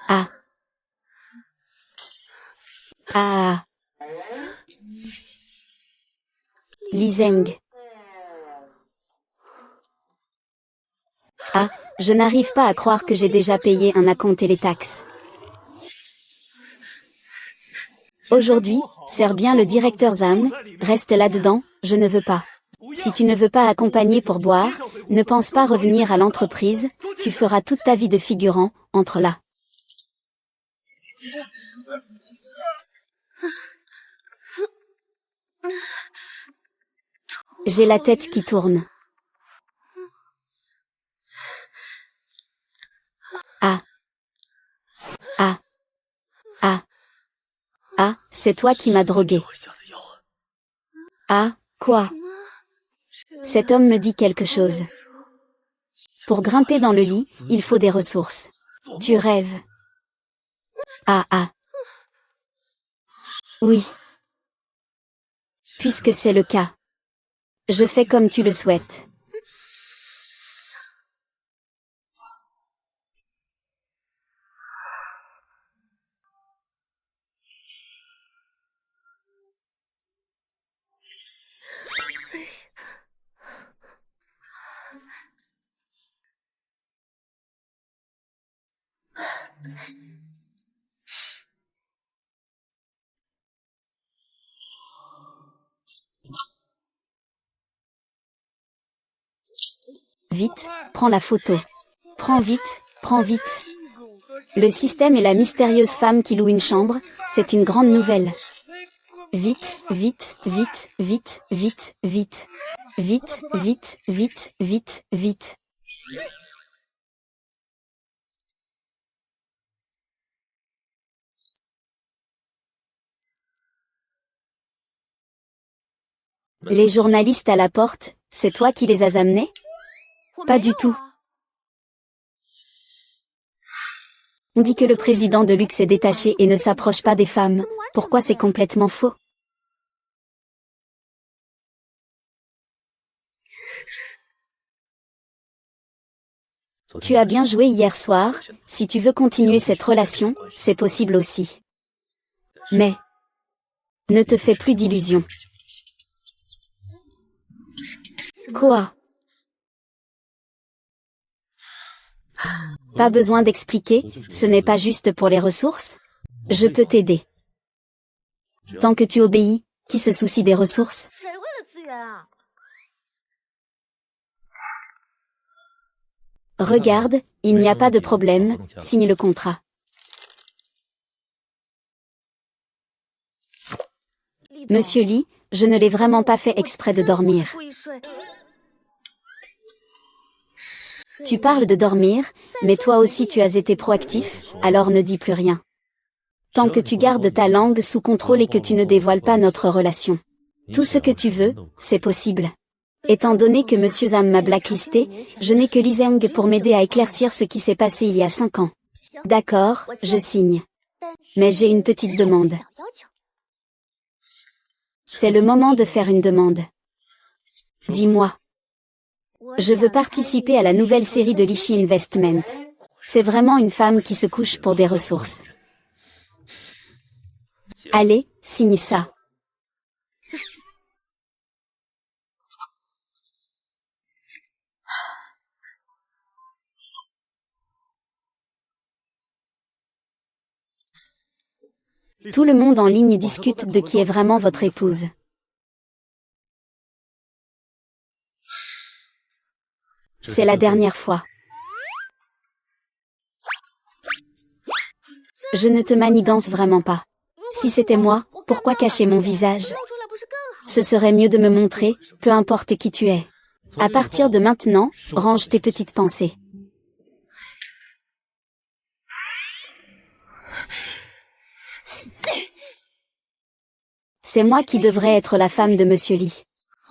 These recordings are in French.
Ah. Ah. Li Zeng. Ah, je n'arrive pas à croire que j'ai déjà payé un acompte et les taxes. Aujourd'hui, sers bien le directeur Zam, reste là-dedans, je ne veux pas. Si tu ne veux pas accompagner pour boire, ne pense pas revenir à l'entreprise, tu feras toute ta vie de figurant, entre là. J'ai la tête qui tourne. Ah. Ah. Ah. Ah, c'est toi qui m'as drogué. Ah, quoi? Cet homme me dit quelque chose. Pour grimper dans le lit, il faut des ressources. Tu rêves. Ah ah. Oui. Puisque c'est le cas. Je fais comme tu le souhaites. Vite, prends la photo. Prends vite, prends vite. Le système et la mystérieuse femme qui loue une chambre, c'est une grande nouvelle. Vite, vite, vite, vite, vite, vite. Vite, vite, vite, vite, vite. Les journalistes à la porte, c'est toi qui les as amenés? Pas du tout. On dit que le président de luxe est détaché et ne s'approche pas des femmes. Pourquoi c'est complètement faux? Tu as bien joué hier soir, si tu veux continuer cette relation, c'est possible aussi. Mais, ne te fais plus d'illusions. Quoi? Pas besoin d'expliquer, ce n'est pas juste pour les ressources? Je peux t'aider. Tant que tu obéis, qui se soucie des ressources? Regarde, il n'y a pas de problème, signe le contrat. Monsieur Lee, je ne l'ai vraiment pas fait exprès de dormir. Tu parles de dormir, mais toi aussi tu as été proactif, alors ne dis plus rien. Tant que tu gardes ta langue sous contrôle et que tu ne dévoiles pas notre relation. Tout ce que tu veux, c'est possible. Étant donné que Monsieur Zam m'a blacklisté, je n'ai que Li Zeng pour m'aider à éclaircir ce qui s'est passé il y a 5 ans. D'accord, je signe. Mais j'ai une petite demande. C'est le moment de faire une demande. Dis-moi. Je veux participer à la nouvelle série de Lishi Investment. C'est vraiment une femme qui se couche pour des ressources. Allez, signe ça. Tout le monde en ligne discute de qui est vraiment votre épouse. C'est la dernière fois. Je ne te manigance vraiment pas. Si c'était moi, pourquoi cacher mon visage? Ce serait mieux de me montrer, peu importe qui tu es. À partir de maintenant, range tes petites pensées. C'est moi qui devrais être la femme de Monsieur Lee.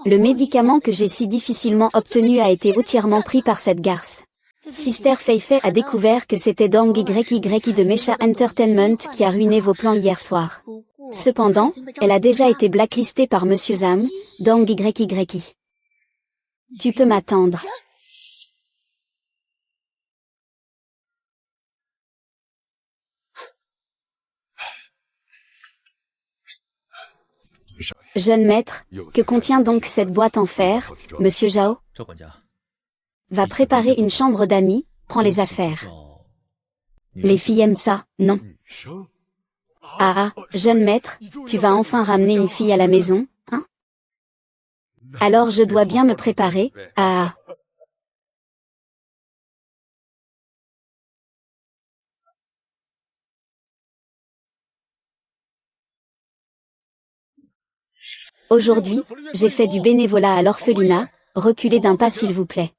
Le médicament que j'ai si difficilement obtenu a été entièrement pris par cette garce. Sister Feifei a découvert que c'était Dong YY de Mecha Entertainment qui a ruiné vos plans hier soir. Cependant, elle a déjà été blacklistée par Monsieur Zam, Dong YY. Tu peux m'attendre. Jeune maître, que contient donc cette boîte en fer, monsieur Zhao? Va préparer une chambre d'amis, prends les affaires. Les filles aiment ça, non? Ah ah, jeune maître, tu vas enfin ramener une fille à la maison, hein? Alors je dois bien me préparer, ah ah. Aujourd'hui, j'ai fait du bénévolat à l'orphelinat, reculez d'un pas s'il vous plaît.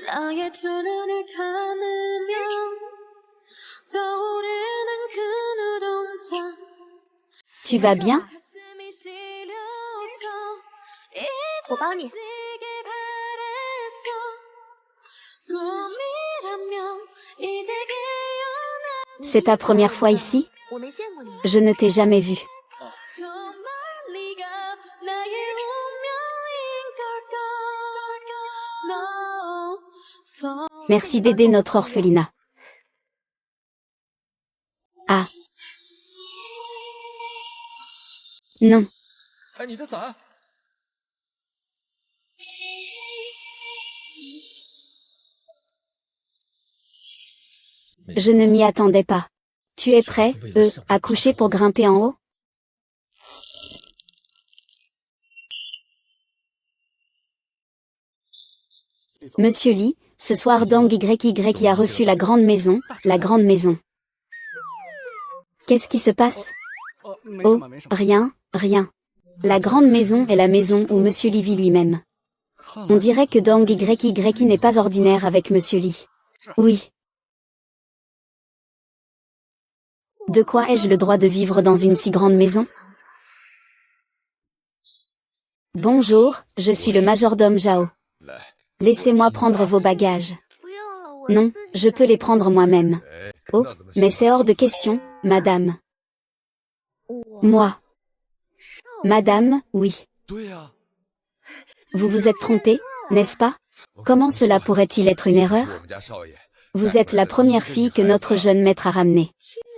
나의 두 눈을 감으면 떠오르는 그 눈동자 Tu vas bien? 가슴이 시려서 我帮你。 잊어지길 바랬어 꿈이라면 이제 깨어나 C'est ta première fois ici? 我没见过你。 Je ne t'ai jamais vu. 정말 네가 나의 운명인 걸까 No Merci d'aider notre orphelinat. Ah. Non. 哎，你的伞。 Je ne m'y attendais pas. Tu es prêt, à coucher pour grimper en haut? Monsieur Li, ce soir Dang YY a reçu la grande maison, la grande maison. Qu'est-ce qui se passe? Oh, rien, rien. La grande maison est la maison où Monsieur Li vit lui-même. On dirait que Dang YY n'est pas ordinaire avec Monsieur Li. Oui. De quoi ai-je le droit de vivre dans une si grande maison? Bonjour, je suis le majordome Zhao. Laissez-moi prendre vos bagages. 不用了，我 Non, 自己 je peux les prendre moi-même. Oh, mais c'est hors de question, madame. 我 Moi. 少 Madame, oui. 对呀， Vous vous êtes trompé, n'est-ce pas? Comment cela pourrait-il être une 是 erreur? 我们家少爷。 Vous êtes la première fille que notre jeune maître a ramenée.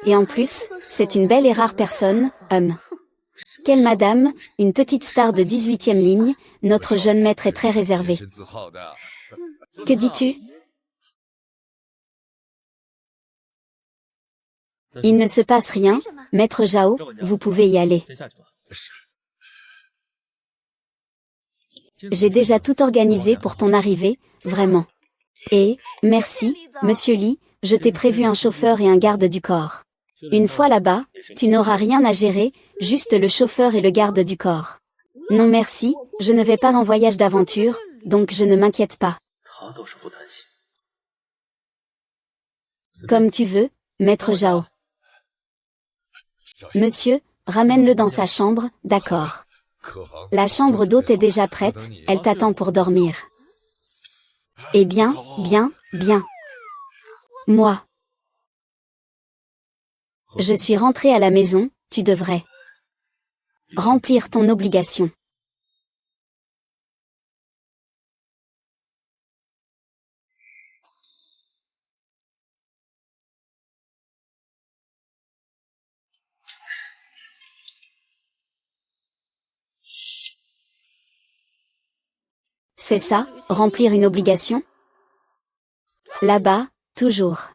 Et en plus, c'est une belle et rare personne, homme. Quelle madame, une petite star de 18e ligne, notre jeune maître est très réservé. 身自好的。 Que dis-tu? Il ne se passe rien, 为什么？ maître Zhao, vous pouvez y aller. 先下去吧。 J'ai déjà tout organisé pour ton arrivée, vraiment. Et, merci, monsieur Li, je t'ai prévu un chauffeur et un garde du corps. Une fois là-bas, tu n'auras rien à gérer, juste le chauffeur et le garde du corps. Non merci, je ne vais pas en voyage d'aventure, donc je ne m'inquiète pas. 他倒是不担心。 Comme tu veux, maître Zhao. Monsieur, ramène-le dans sa chambre, d'accord. 可航 La chambre d'hôte est déjà prête, elle t'attend pour dormir. Eh bien, bien, bien. Moi. Je suis rentrée à la maison, tu devrais remplir ton obligation. C'est ça, remplir une obligation? Là-bas, toujours.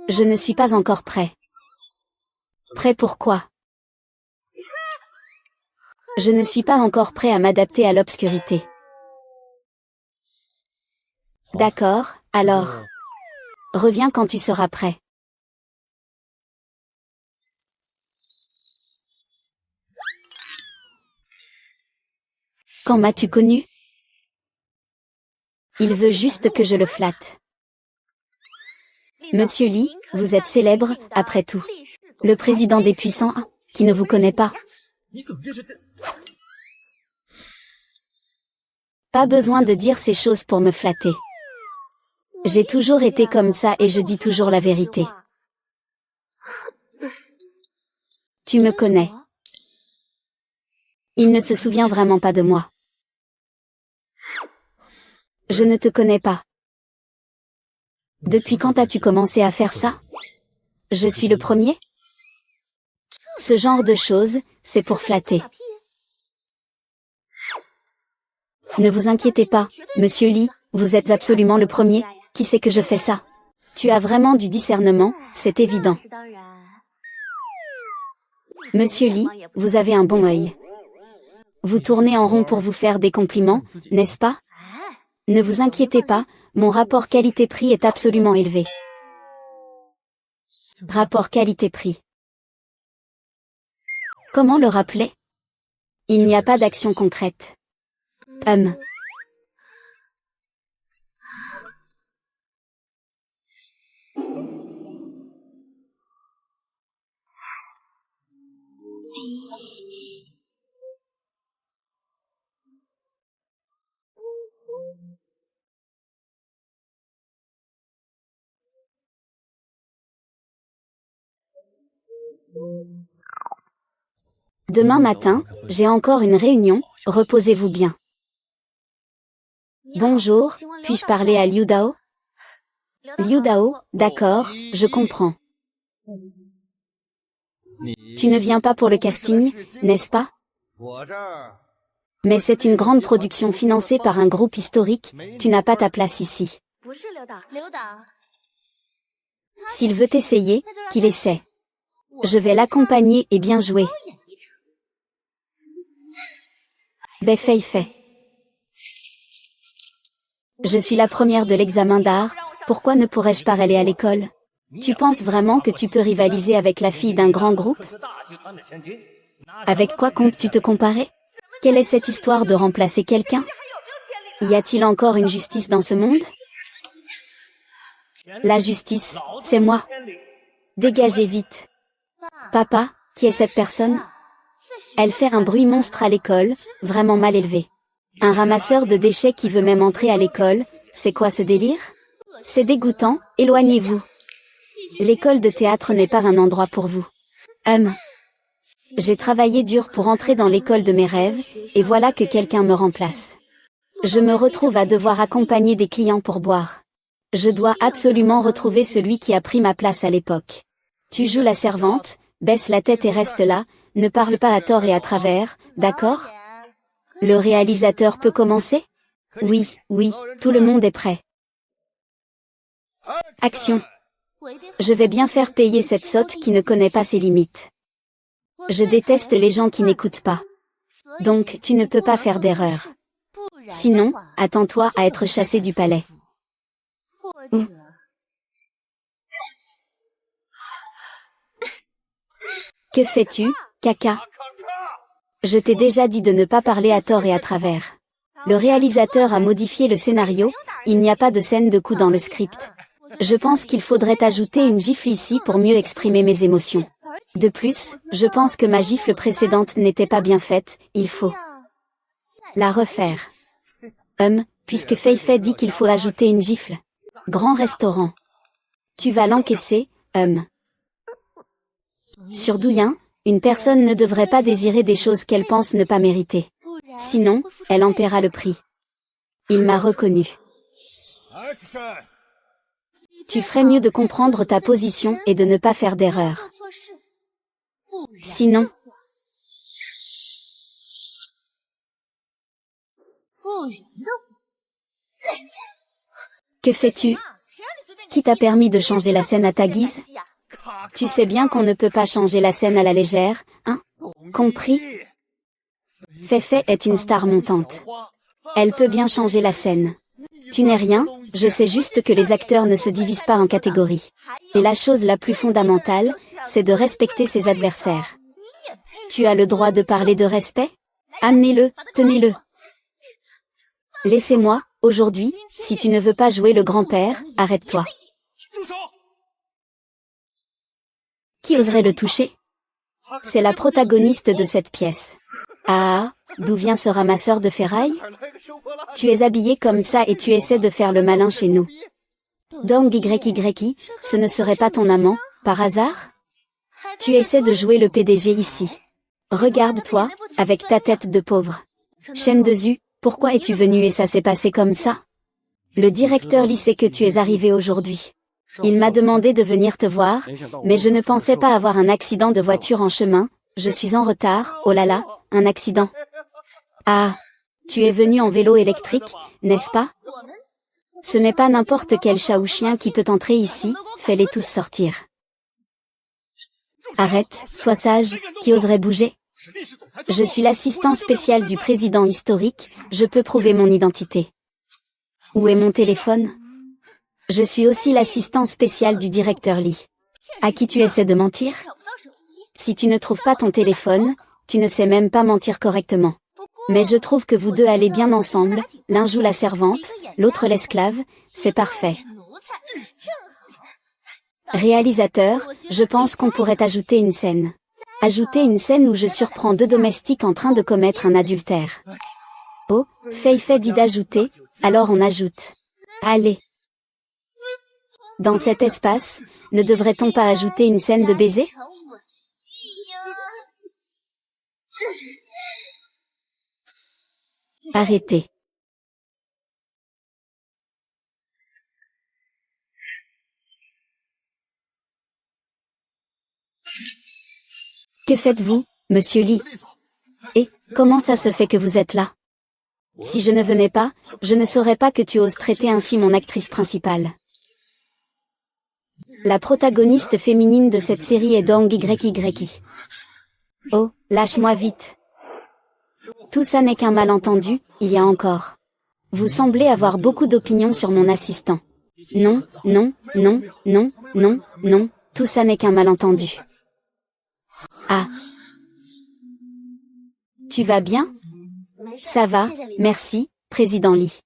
Je ne suis pas encore prêt. Prêt pour quoi? Je ne suis pas encore prêt à m'adapter à l'obscurité. D'accord, alors. Reviens quand tu seras prêt. Quand m'as-tu connu? Il veut juste que je le flatte. Monsieur Li, vous êtes célèbre, après tout. Le président des puissants, qui ne vous connaît pas. 你怎么变成这？ Pas besoin de dire ces choses pour me flatter. J'ai toujours été comme ça et je dis toujours la vérité. Tu me connais. Il ne se souvient vraiment pas de moi. Je ne te connais pas. Depuis quand as-tu commencé à faire ça? Je suis le premier? Ce genre de choses, c'est pour flatter. Ne vous inquiétez pas, Monsieur Lee, vous êtes absolument le premier. Qui sait que je fais ça? Tu as vraiment du discernement, c'est évident. Monsieur Lee, vous avez un bon œil. Vous tournez en rond pour vous faire des compliments, n'est-ce pas? Ne vous inquiétez pas, mon rapport qualité-prix est absolument élevé. Rapport qualité-prix. Comment le rappeler? Il n'y a pas d'action concrète. Demain matin, j'ai encore une réunion, reposez-vous bien. Bonjour, puis-je parler à Liu Dao? Liu Dao, d'accord, je comprends. Tu ne viens pas pour le casting, n'est-ce pas? Mais c'est une grande production financée par un groupe historique, tu n'as pas ta place ici. S'il veut essayer, qu'il essaie. Je vais l'accompagner et bien jouer. Fei Fei. Je suis la première de l'examen d'art, pourquoi ne pourrais-je pas aller à l'école? Tu penses vraiment que tu peux rivaliser avec la fille d'un grand groupe? Avec quoi comptes-tu te comparer? Quelle est cette histoire de remplacer quelqu'un? Y a-t-il encore une justice dans ce monde? La justice, c'est moi. Dégagez vite. Papa, qui est cette personne? Elle fait un bruit monstre à l'école, vraiment mal élevé. Un ramasseur de déchets qui veut même entrer à l'école, c'est quoi ce délire? C'est dégoûtant, éloignez-vous. L'école de théâtre n'est pas un endroit pour vous. J'ai travaillé dur pour entrer dans l'école de mes rêves, et voilà que quelqu'un me remplace. Je me retrouve à devoir accompagner des clients pour boire. Je dois absolument retrouver celui qui a pris ma place à l'époque. Tu joues la servante, baisse la tête et reste là, ne parle pas à tort et à travers, d'accord? Le réalisateur peut commencer? Oui, tout le monde est prêt. Action. Je vais bien faire payer cette sotte qui ne connaît pas ses limites. Je déteste les gens qui n'écoutent pas. Donc, tu ne peux pas faire d'erreur. Sinon, attends-toi à être chassé du palais. Que fais-tu, caca? Je t'ai déjà dit de ne pas parler à tort et à travers. Le réalisateur a modifié le scénario, il n'y a pas de scène de coups dans le script. Je pense qu'il faudrait ajouter une gifle ici pour mieux exprimer mes émotions. De plus, je pense que ma gifle précédente n'était pas bien faite, il faut la refaire. Puisque Fei Fei dit qu'il faut ajouter une gifle. Grand restaurant. Tu vas l'encaisser, Sur Douyin, une personne ne devrait pas désirer des choses qu'elle pense ne pas mériter. Sinon, elle en paiera le prix. Il m'a reconnu. Tu ferais mieux de comprendre ta position et de ne pas faire d'erreur. Sinon... Que fais-tu? Qui t'a permis de changer la scène à ta guise? Tu sais bien qu'on ne peut pas changer la scène à la légère, hein? Compris? Fei Fei est une star montante. Elle peut bien changer la scène. Tu n'es rien, je sais juste que les acteurs ne se divisent pas en catégories. Et la chose la plus fondamentale, c'est de respecter ses adversaires. Tu as le droit de parler de respect? Amenez-le, tenez-le. Laissez-moi, aujourd'hui, si tu ne veux pas jouer le grand-père, arrête-toi. Qui oserait le toucher? C'est la protagoniste de cette pièce. Ah, d'où vient ce ramasseur de ferraille? Tu es habillé comme ça et tu essaies de faire le malin chez nous. Dong YY, ce ne serait pas ton amant, par hasard? Tu essaies de jouer le PDG ici. Regarde-toi, avec ta tête de pauvre. Chen Dezu, pourquoi es-tu venu et ça s'est passé comme ça? Le directeur Lee sait que tu es arrivé aujourd'hui. Il m'a demandé de venir te voir, mais je ne pensais pas avoir un accident de voiture en chemin, je suis en retard, oh là là, un accident. Ah, tu es venu en vélo électrique, n'est-ce pas? Ce n'est pas n'importe quel chat ou chien qui peut entrer ici, fais-les tous sortir. Arrête, sois sage, qui oserait bouger? Je suis l'assistant spécial du président historique, je peux prouver mon identité. Où est mon téléphone? Je suis aussi l'assistant spécial du directeur Lee. À qui tu essaies de mentir? Si tu ne trouves pas ton téléphone, tu ne sais même pas mentir correctement. Mais je trouve que vous deux allez bien ensemble, l'un joue la servante, l'autre l'esclave, c'est parfait. Réalisateur, je pense qu'on pourrait ajouter une scène. Ajouter une scène où je surprends deux domestiques en train de commettre un adultère. Oh, Fei Fei dit d'ajouter, alors on ajoute. Allez. Dans cet espace, ne devrait-on pas ajouter une scène de baiser? Arrêtez. Que faites-vous, monsieur Lee? Et, comment ça se fait que vous êtes là? Si je ne venais pas, je ne saurais pas que tu oses traiter ainsi mon actrice principale. La protagoniste féminine de cette série est Dong YY. Oh, lâche-moi vite. Tout ça n'est qu'un malentendu, il y a encore. Vous semblez avoir beaucoup d'opinions sur mon assistant. Non, non, non, non, non, non, tout ça n'est qu'un malentendu. Ah. Tu vas bien? Ça va, merci, président Lee.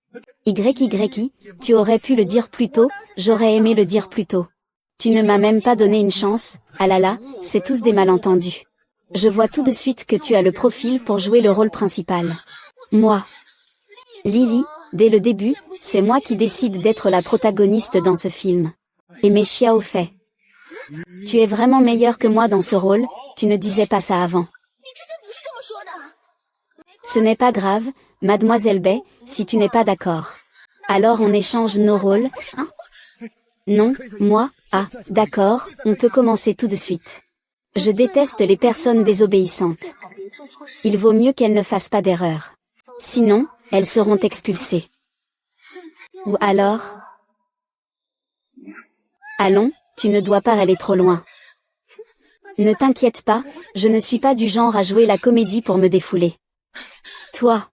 YY, tu aurais pu le dire plus tôt, j'aurais aimé le dire plus tôt. Tu ne m'as même pas donné une chance, ah là là, c'est tous des malentendus. Je vois tout de suite que tu as le profil pour jouer le rôle principal. Moi. Lily, dès le début, c'est moi qui décide d'être la protagoniste dans ce film. Et mes Xiao Fei. Tu es vraiment meilleur que moi dans ce rôle, tu ne disais pas ça avant. Ce n'est pas grave, mademoiselle Bai, si tu n'es pas d'accord. Alors on échange nos rôles, hein? Non, moi, ah, d'accord, on peut commencer tout de suite. Je déteste les personnes désobéissantes. Il vaut mieux qu'elles ne fassent pas d'erreur. Sinon, elles seront expulsées. Ou alors... Allons, tu ne dois pas aller trop loin. Ne t'inquiète pas, je ne suis pas du genre à jouer la comédie pour me défouler. Toi.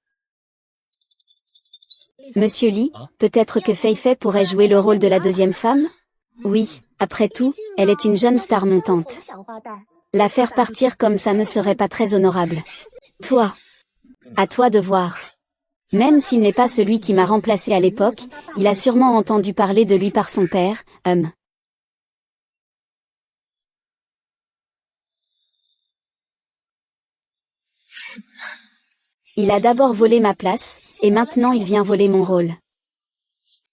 Monsieur Lee, peut-être que Fei Fei pourrait jouer le rôle de la deuxième femme? Oui, après tout, elle est une jeune star montante. La faire partir comme ça ne serait pas très honorable. Toi. À toi de voir. Même s'il n'est pas celui qui m'a remplacé à l'époque, il a sûrement entendu parler de lui par son père, Il a d'abord volé ma place, et maintenant il vient voler mon rôle.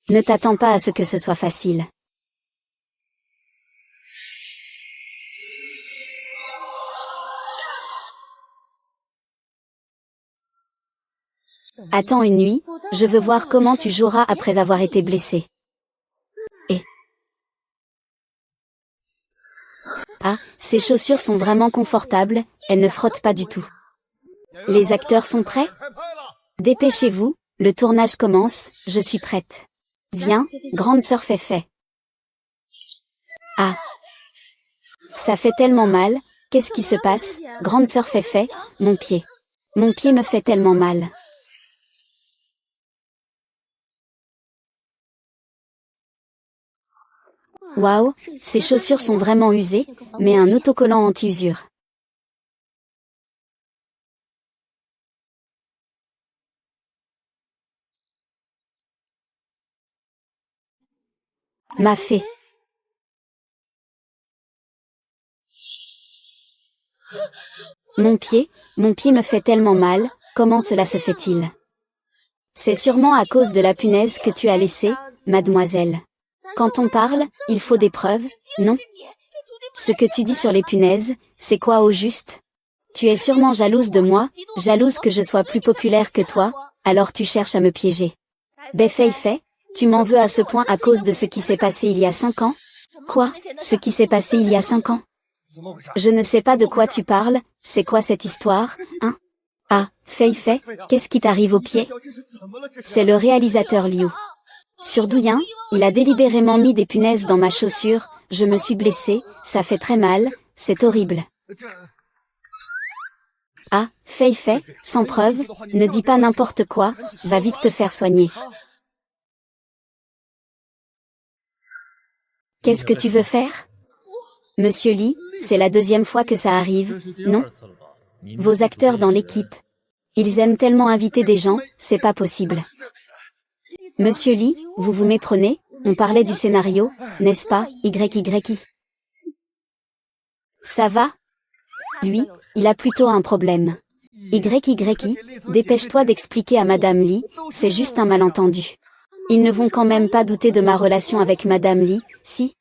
Ne t'attends pas à ce que ce soit facile. Attends une nuit, je veux voir comment tu joueras après avoir été blessé. Et... Ah, ces chaussures sont vraiment confortables, elles ne frottent pas du tout. Les acteurs sont prêts? Dépêchez-vous, le tournage commence, je suis prête. Viens, grande sœur Fei Fei. Ah. Ça fait tellement mal, qu'est-ce qui se passe, grande sœur Fei Fei, mon pied. Mon pied me fait tellement mal. Waouh, ces chaussures sont vraiment usées, mais un autocollant anti-usure. Ma fée. Mon pied me fait tellement mal, comment cela se fait-il? C'est sûrement à cause de la punaise que tu as laissée, mademoiselle. Quand on parle, il faut des preuves, non? Ce que tu dis sur les punaises, c'est quoi au juste? Tu es sûrement jalouse de moi, jalouse que je sois plus populaire que toi, alors tu cherches à me piéger. Fei Fei, tu m'en veux à ce point à cause de ce qui s'est passé il y a 5 ans? Quoi? Ce qui s'est passé il y a 5 ans? Je ne sais pas de quoi tu parles, c'est quoi cette histoire, hein? Ah, Fei Fei, qu'est-ce qui t'arrive aux pieds? C'est le réalisateur Liu. Sur Douyin, il a délibérément mis des punaises dans ma chaussure, je me suis blessée, ça fait très mal, c'est horrible. Ah, Fei Fei, sans preuve, ne dis pas n'importe quoi, va vite te faire soigner. Qu'est-ce que tu veux faire? Monsieur Li, c'est la 2e fois que ça arrive, non? Vos acteurs dans l'équipe. Ils aiment tellement inviter des gens, c'est pas possible. Monsieur Li, vous vous méprenez, on parlait du scénario, n'est-ce pas, YYI. Ça va? Lui, il a plutôt un problème. YYI, dépêche-toi d'expliquer à Madame Li, c'est juste un malentendu. Ils ne vont quand même pas douter de ma relation avec Madame Li, si?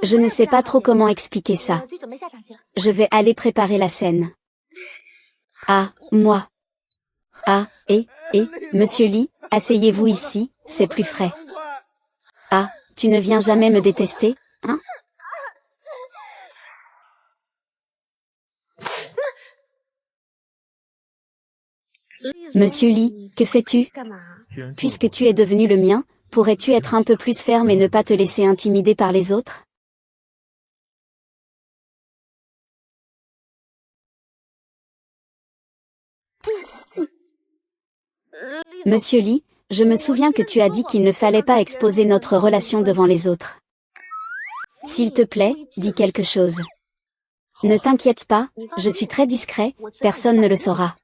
Je ne sais pas trop comment expliquer ça. Je vais aller préparer la scène. Ah, moi. Ah, Monsieur Li, asseyez-vous ici, c'est plus frais. Ah, tu ne viens jamais me détester, hein? Monsieur Li, que fais-tu? Puisque tu es devenu le mien, pourrais-tu être un peu plus ferme et ne pas te laisser intimider par les autres? Monsieur Li, je me souviens que tu as dit qu'il ne fallait pas exposer notre relation devant les autres. S'il te plaît, dis quelque chose. Ne t'inquiète pas, je suis très discret, personne ne le saura.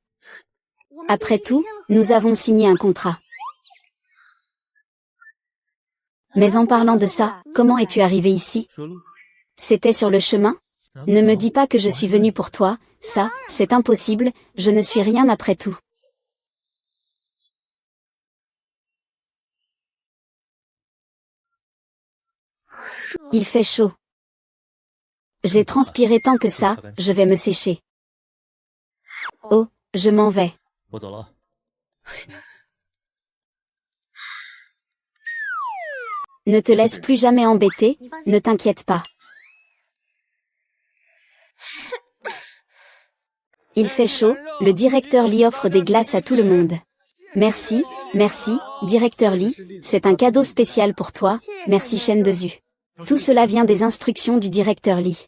Après tout, nous avons signé un contrat. Mais en parlant de ça, comment es-tu arrivé ici? C'était sur le chemin? Ne me dis pas que je suis venu pour toi, ça, c'est impossible, je ne suis rien après tout. Il fait chaud. J'ai transpiré tant que ça, je vais me sécher. Oh, je m'en vais. Ne te laisse plus jamais embêter, ne t'inquiète pas. Il fait chaud, le directeur Li offre des glaces à tout le monde. Merci, merci, directeur Li, c'est un cadeau spécial pour toi, merci Chen Dezu. Tout cela vient des instructions du directeur Li.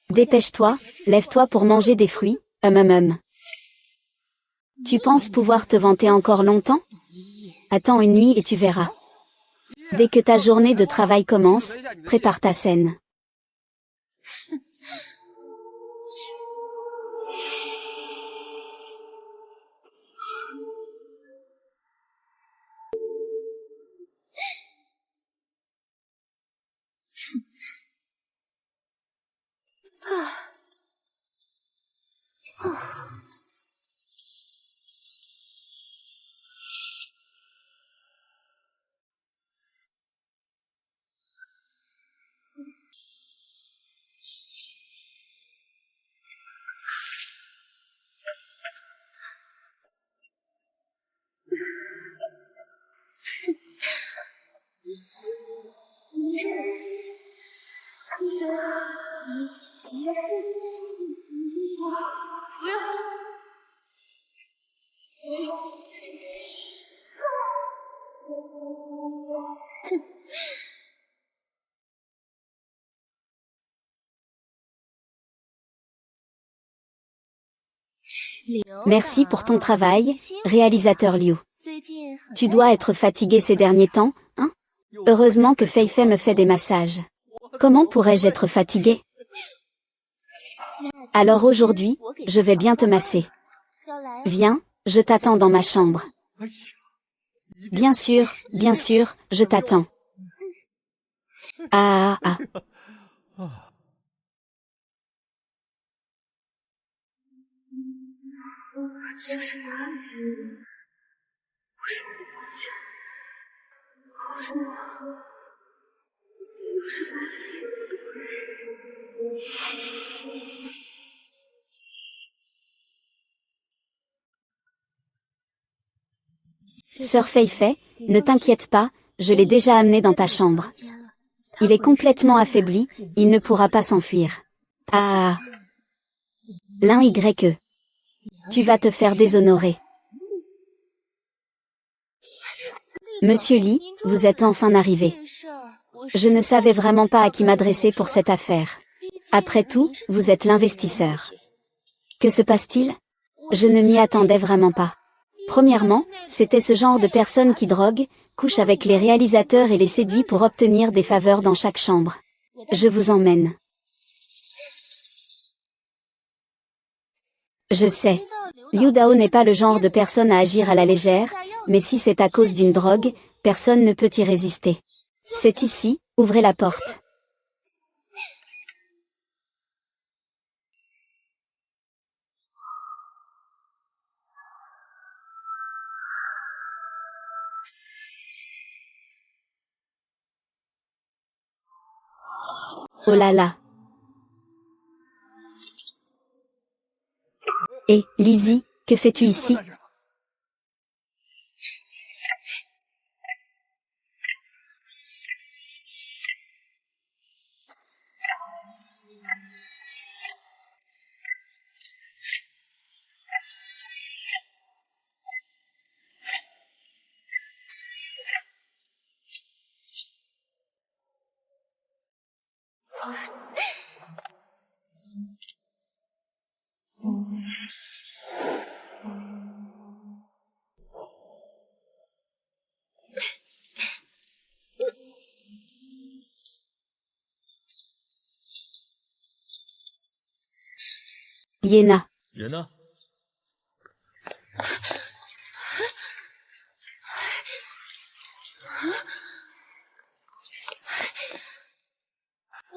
Dépêche-toi, lève-toi pour manger des fruits, Tu penses pouvoir te vanter encore longtemps? Attends une nuit et tu verras. Dès que ta journée de travail commence, prépare ta scène. Merci pour ton travail, réalisateur Liu. Tu dois être fatigué ces derniers temps, hein? Heureusement que Fei Fei me fait des massages. Comment pourrais-je être fatigué? Alors aujourd'hui, je vais bien te masser. Viens, je t'attends dans ma chambre. Bien sûr, je t'attends. Ah ah ah. Sœur Feifei, ne t'inquiète pas, je l'ai déjà amené dans ta chambre. Il est complètement affaibli, il ne pourra pas s'enfuir. Ah. L'un YE. Tu vas te faire déshonorer. Monsieur Li, vous êtes enfin arrivé. Je ne savais vraiment pas à qui m'adresser pour cette affaire. Après tout, vous êtes l'investisseur. Que se passe-t-il? Je ne m'y attendais vraiment pas. Premièrement, c'était ce genre de personne qui drogue, couche avec les réalisateurs et les séduit pour obtenir des faveurs dans chaque chambre. Je vous emmène. Je sais. Liu Dao n'est pas le genre de personne à agir à la légère, mais si c'est à cause d'une drogue, personne ne peut y résister. C'est ici, ouvrez la porte. Oh là là. Et, Lizzie, que fais-tu ici? Yéna. 人呢？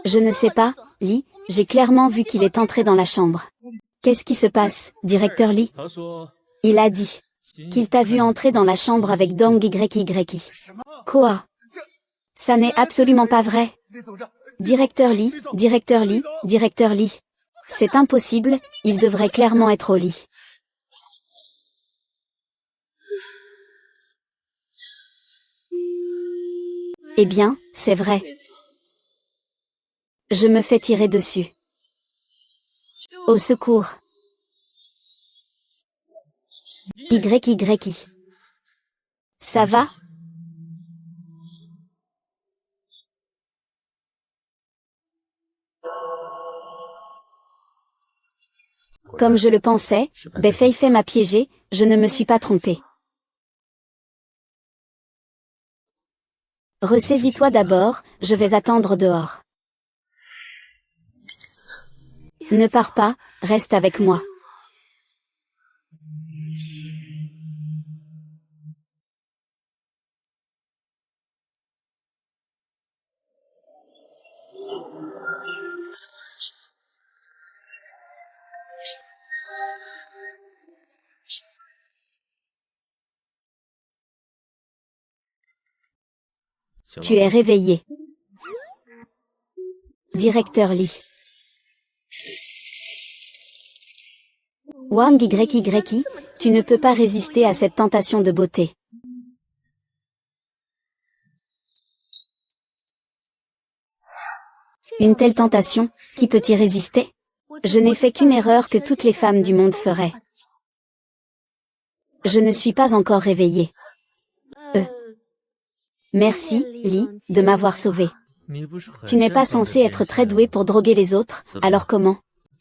Je ne sais pas, Li, j'ai clairement vu qu'il est entré dans la chambre. Qu'est-ce qui se passe, directeur Li? 他说 Il a dit qu'il t'a vu entrer dans la chambre avec Dong YY. Quoi? Ça n'est absolument pas vrai. Directeur Li, directeur Li, directeur Li. C'est impossible, il devrait clairement être au lit. Eh bien, c'est vrai. Je me fais tirer dessus. Au secours. YY. Ça va? Comme je le pensais, Feifei m'a piégé, je ne me suis pas trompé. Ressaisis-toi d'abord, je vais attendre dehors. Ne pars pas, reste avec moi. Tu es réveillé. Directeur Li. Wang YY, tu ne peux pas résister à cette tentation de beauté. Une telle tentation, qui peut y résister? Je n'ai fait qu'une erreur que toutes les femmes du monde feraient. Je ne suis pas encore réveillée. Merci, Li, de m'avoir sauvé. Tu n'es pas censé être très doué pour droguer les autres, alors comment?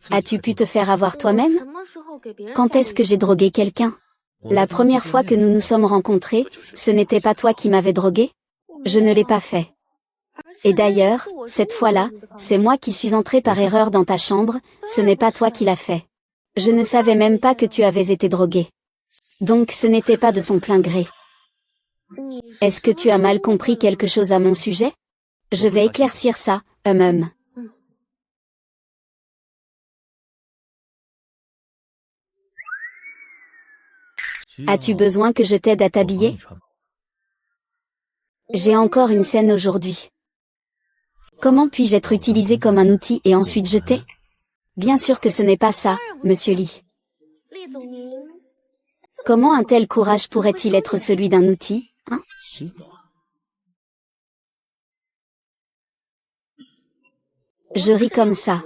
As-tu pu te faire avoir toi-même? Quand est-ce que j'ai drogué quelqu'un? La première fois que nous nous sommes rencontrés, ce n'était pas toi qui m'avais drogué? Je ne l'ai pas fait. Et d'ailleurs, cette fois-là, c'est moi qui suis entré par erreur dans ta chambre, ce n'est pas toi qui l'as fait. Je ne savais même pas que tu avais été drogué. Donc ce n'était pas de son plein gré. Est-ce que tu as mal compris quelque chose à mon sujet? Je vais éclaircir ça, As-tu besoin que je t'aide à t'habiller? J'ai encore une scène aujourd'hui. Comment puis-je être utilisé comme un outil et ensuite jeté? Bien sûr que ce n'est pas ça, monsieur Li. 厉总您 Comment un tel courage pourrait-il être celui d'un outil, hein? Je ris comme ça.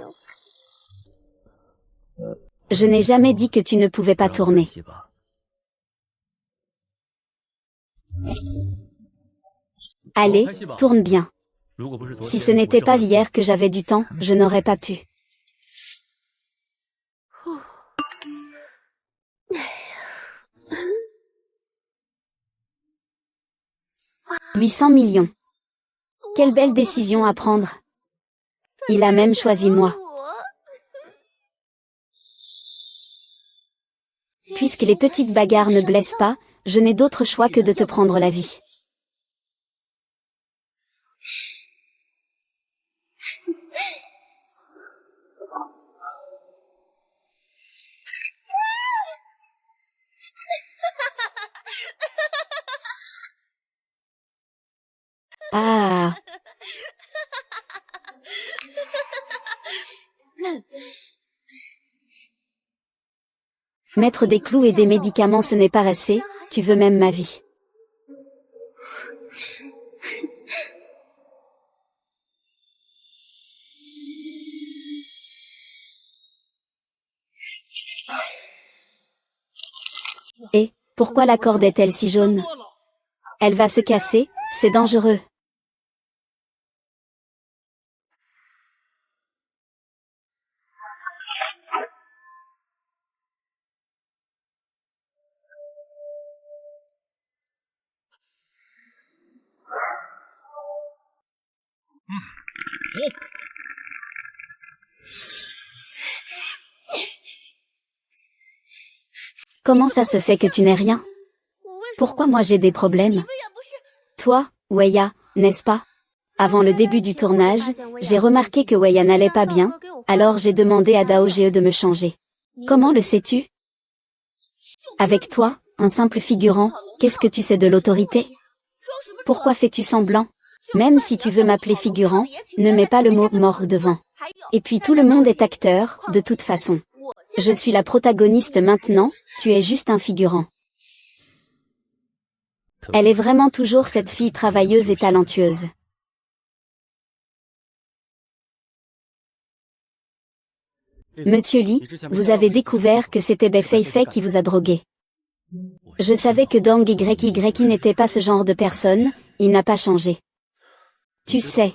Je n'ai jamais dit que tu ne pouvais pas tourner. Allez, tourne bien. Si ce n'était pas hier que j'avais du temps, je n'aurais pas pu. « 800 millions. Quelle belle décision à prendre. Il a même choisi moi. Puisque les petites bagarres ne blessent pas, je n'ai d'autre choix que de te prendre la vie. Ah. Mettre des clous et des médicaments, ce n'est pas assez, tu veux même ma vie. Et, pourquoi la corde est-elle si jaune? Elle va se casser, c'est dangereux. Comment ça se fait que tu n'aies rien? Pourquoi moi j'ai des problèmes? Toi, Weya, n'est-ce pas? Avant le début du tournage, j'ai remarqué que Weya n'allait pas bien, alors j'ai demandé à Dao Ge de me changer. Comment le sais-tu? Avec toi, un simple figurant, qu'est-ce que tu sais de l'autorité? Pourquoi fais-tu semblant? Même si tu veux m'appeler figurant, ne mets pas le mot mort devant. Et puis tout le monde est acteur, de toute façon. Je suis la protagoniste maintenant, tu es juste un figurant. Elle est vraiment toujours cette fille travailleuse et talentueuse. Monsieur Li, vous avez découvert que c'était Bei Feifei qui vous a drogué. Je savais que Dong YY n'était pas ce genre de personne, il n'a pas changé. Tu sais.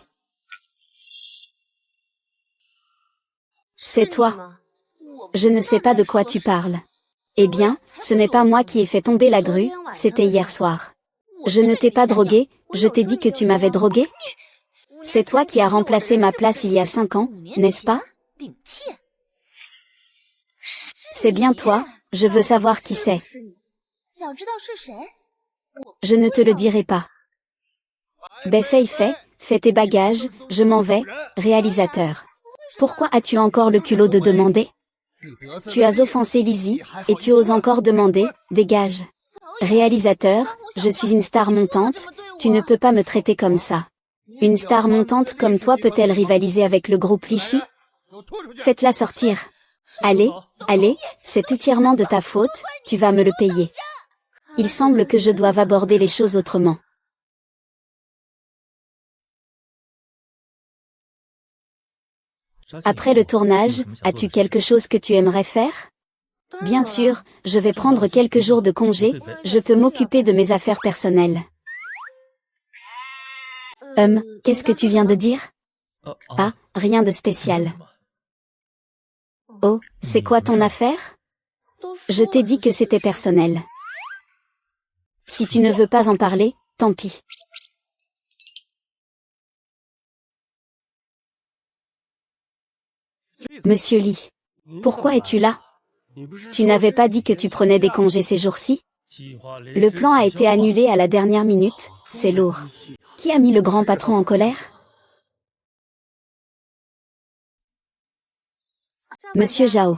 C'est toi. Je ne sais pas de quoi tu parles. Eh bien, ce n'est pas moi qui ai fait tomber la grue, c'était hier soir. Je ne t'ai pas drogué, je t'ai dit que tu m'avais drogué. C'est toi qui as remplacé ma place il y a 5 ans, n'est-ce pas? C'est bien toi, je veux savoir qui c'est. Je ne te le dirai pas. Bei Feifei, fais tes bagages, je m'en vais, réalisateur. Pourquoi as-tu encore le culot de demander? Tu as offensé Lizzie, et tu oses encore demander, dégage. Réalisateur, je suis une star montante, tu ne peux pas me traiter comme ça. Une star montante comme toi peut-elle rivaliser avec le groupe Lichi? Faites-la sortir. Allez, allez, cet étirement de ta faute, tu vas me le payer. Il semble que je doive aborder les choses autrement. Après le tournage, as-tu quelque chose que tu aimerais faire? Bien sûr, je vais prendre quelques jours de congé, je peux m'occuper de mes affaires personnelles. Qu'est-ce que tu viens de dire? Ah, rien de spécial. Oh, c'est quoi ton affaire? Je t'ai dit que c'était personnel. Si tu ne veux pas en parler, tant pis. Monsieur Li, pourquoi es-tu là? Tu n'avais pas dit que tu prenais des congés ces jours-ci? Le plan a été annulé à la dernière minute, c'est lourd. Qui a mis le grand patron en colère? Monsieur Zhao.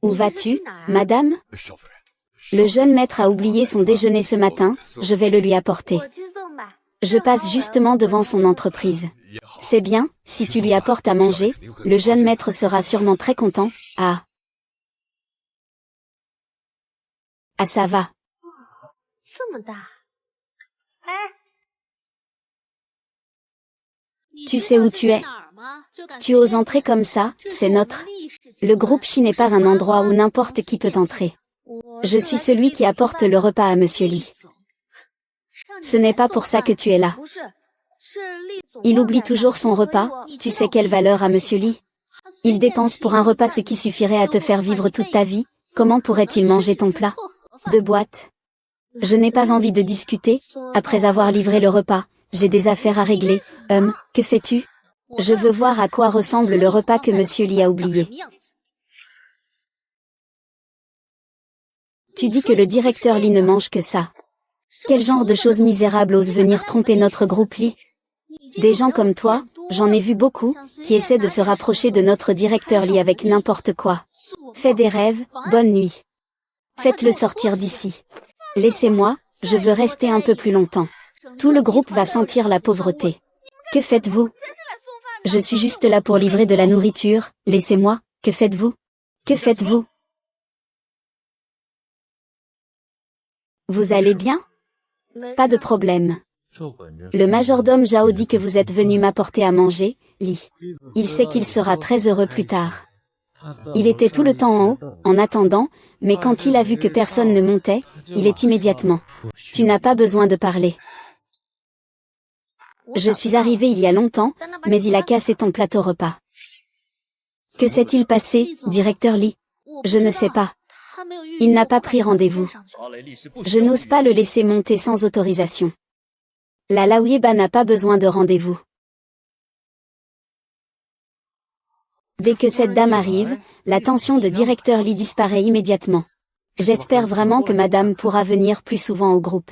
Où vas-tu, madame? Le jeune maître a oublié son déjeuner ce matin, je vais le lui apporter. Je passe justement devant son entreprise. C'est bien, si tu lui apportes à manger, le jeune maître sera sûrement très content. Ah. Ah ça va. 这么大。哎， Tu sais où tu es? Tu oses entrer comme ça, c'est notre. Le groupe Chi n'est pas un endroit où n'importe qui peut entrer. Je suis celui qui apporte le repas à Monsieur Li. Ce n'est pas pour ça que tu es là. Il oublie toujours son repas, tu sais quelle valeur a Monsieur Li? Il dépense pour un repas ce qui suffirait à te faire vivre toute ta vie, comment pourrait-il manger ton plat? De boîte. Je n'ai pas envie de discuter, après avoir livré le repas, j'ai des affaires à régler. Que fais-tu? Je veux voir à quoi ressemble le repas que Monsieur Li a oublié. Tu dis que le directeur Li ne mange que ça. Quel genre de choses misérables osent venir tromper notre groupe Li? Des gens comme toi, j'en ai vu beaucoup, qui essaient de se rapprocher de notre directeur Li avec n'importe quoi. Fais des rêves, bonne nuit. Faites-le sortir d'ici. Laissez-moi, je veux rester un peu plus longtemps. Tout le groupe va sentir la pauvreté. Que faites-vous? Je suis juste là pour livrer de la nourriture, laissez-moi, que faites-vous? Que faites-vous? Vous allez bien? Pas de problème. Le majordome Zhao dit que vous êtes venu m'apporter à manger, Li. Il sait qu'il sera très heureux plus tard. Il était tout le temps en haut, en attendant, mais quand il a vu que personne ne montait, il est immédiatement. Tu n'as pas besoin de parler. Je suis arrivé il y a longtemps, mais il a cassé ton plateau repas. Que s'est-il passé, directeur Li? Je ne sais pas. Il n'a pas pris rendez-vous. Je n'ose pas le laisser monter sans autorisation. La Laouyeba n'a pas besoin de rendez-vous. Dès que cette dame arrive, l'attention de directeur Li disparaît immédiatement. J'espère vraiment que madame pourra venir plus souvent au groupe.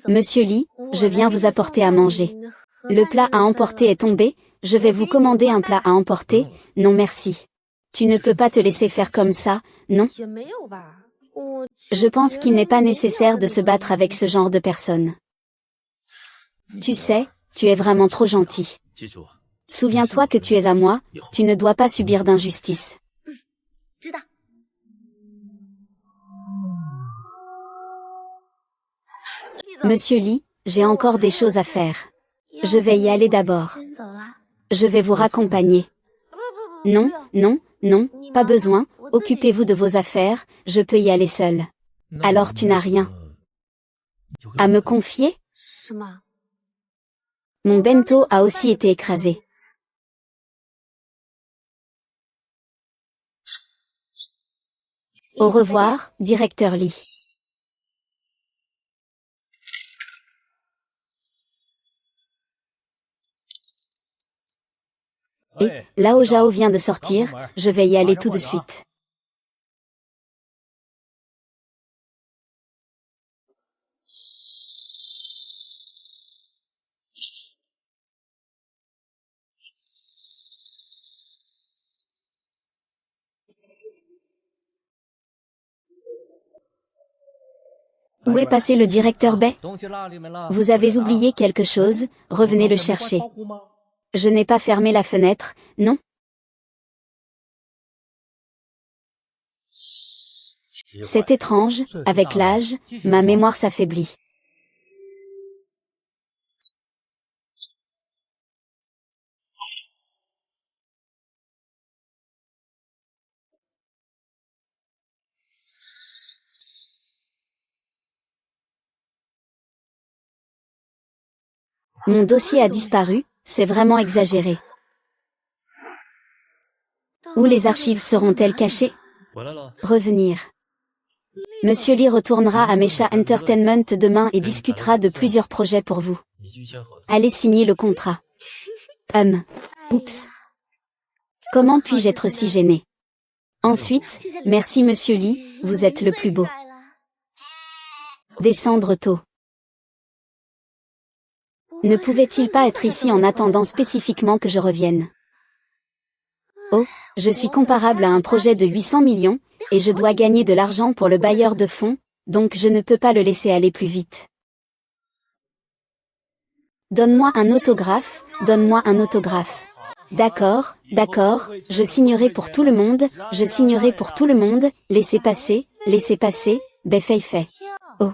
Monsieur Li, je viens vous apporter à manger. Le plat à emporter est tombé, je vais vous commander un plat à emporter, non merci. Tu ne peux pas te laisser faire comme ça, non? Je pense qu'il n'est pas nécessaire de se battre avec ce genre de personnes. Tu sais, tu es vraiment trop gentil. Souviens-toi que tu es à moi, tu ne dois pas subir d'injustice. Monsieur Li, j'ai encore des choses à faire. Je vais y aller d'abord. Je vais vous raccompagner. Non, non, non, pas besoin, occupez-vous de vos affaires, je peux y aller seul. Alors tu n'as rien à me confier? Mon bento a aussi été écrasé. Au revoir, directeur Li. Et, Lao Zhao vient de sortir, je vais y aller tout de suite. Où est passé le directeur Bai? Vous avez oublié quelque chose, revenez le chercher. Je n'ai pas fermé la fenêtre, non? C'est étrange, avec l'âge, ma mémoire s'affaiblit. Mon dossier a disparu, c'est vraiment exagéré. Où les archives seront-elles cachées? Revenir. Monsieur Li retournera à Mecha Entertainment demain et discutera de plusieurs projets pour vous. Allez signer le contrat. Oups. Comment puis-je être si gêné? Ensuite, merci Monsieur Li, vous êtes le plus beau. Descendre tôt. Ne pouvait-il pas être ici en attendant spécifiquement que je revienne? Oh, je suis comparable à un projet de 800 millions, et je dois gagner de l'argent pour le bailleur de fonds, donc je ne peux pas le laisser aller plus vite. Donne-moi un autographe, donne-moi un autographe. D'accord, d'accord, je signerai pour tout le monde, je signerai pour tout le monde, laissez passer, Befei. Oh.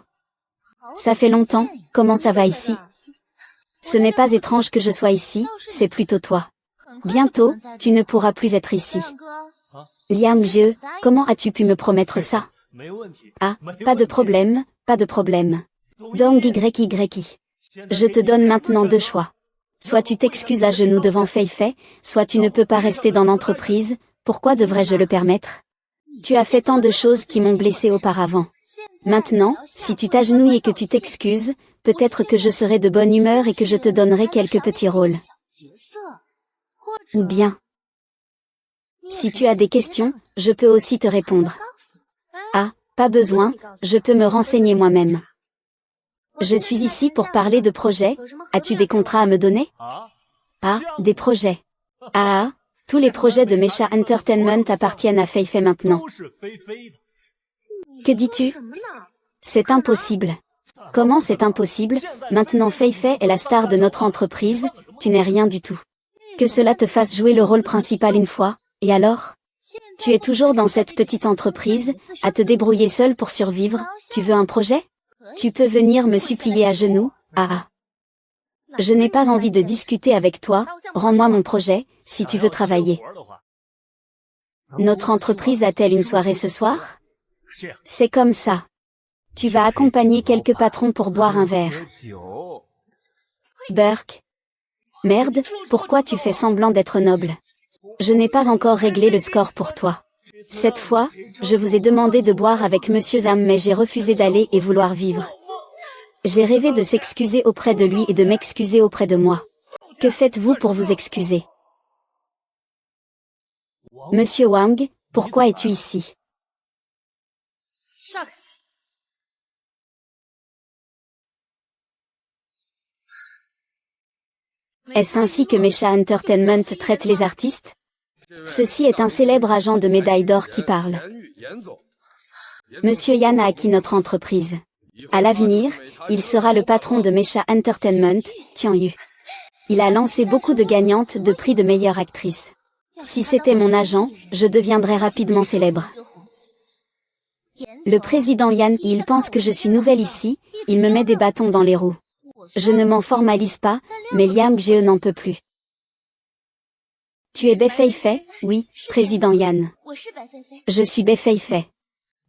Ça fait longtemps, comment ça va ici? Ce n'est pas étrange que je sois ici, c'est plutôt toi. Bientôt, tu ne pourras plus être ici. Liang Jie, comment as-tu pu me promettre ça? Ah, pas de problème, pas de problème. Dong YY. Je te donne maintenant deux choix. Soit tu t'excuses à genoux devant Fei Fei, soit tu ne peux pas rester dans l'entreprise, pourquoi devrais-je le permettre? Tu as fait tant de choses qui m'ont blessé auparavant. Maintenant, si tu t'agenouilles et que tu t'excuses, peut-être que je serai de bonne humeur et que je te donnerai quelques petits rôles. Ou bien, si tu as des questions, je peux aussi te répondre. Ah, pas besoin, je peux me renseigner moi-même. Je suis ici pour parler de projets, as-tu des contrats à me donner? Ah, des projets. Ah, tous les projets de Mecha Entertainment appartiennent à Fei Fei maintenant. Que dis-tu? C'est impossible. Comment c'est impossible? Maintenant Fei Fei est la star de notre entreprise, tu n'es rien du tout. Que cela te fasse jouer le rôle principal une fois, et alors? Tu es toujours dans cette petite entreprise, à te débrouiller seul pour survivre, tu veux un projet? Tu peux venir me supplier à genoux, ah. Je n'ai pas envie de discuter avec toi, rends-moi mon projet, si tu veux travailler. Notre entreprise a-t-elle une soirée ce soir? C'est comme ça. Tu vas accompagner quelques patrons pour boire un verre. Burke. Merde, pourquoi tu fais semblant d'être noble? Je n'ai pas encore réglé le score pour toi. Cette fois, je vous ai demandé de boire avec Monsieur Zhang mais j'ai refusé d'aller et vouloir vivre. J'ai rêvé de s'excuser auprès de lui et de m'excuser auprès de moi. Que faites-vous pour vous excuser? Monsieur Wang, pourquoi es-tu ici? Est-ce ainsi que Mecha Entertainment traite les artistes? Ceci est un célèbre agent de médaille d'or qui parle. Monsieur Yan a acquis notre entreprise. À l'avenir, il sera le patron de Mecha Entertainment, Tian Yu. Il a lancé beaucoup de gagnantes de prix de meilleure actrice. Si c'était mon agent, je deviendrais rapidement célèbre. Le président Yan, il pense que je suis nouvelle ici, il me met des bâtons dans les roues. Je ne m'en formalise pas, mais Liang Jie n'en peut plus. Tu es Befei Fei? Oui, président Yan. Je suis Befei Fei.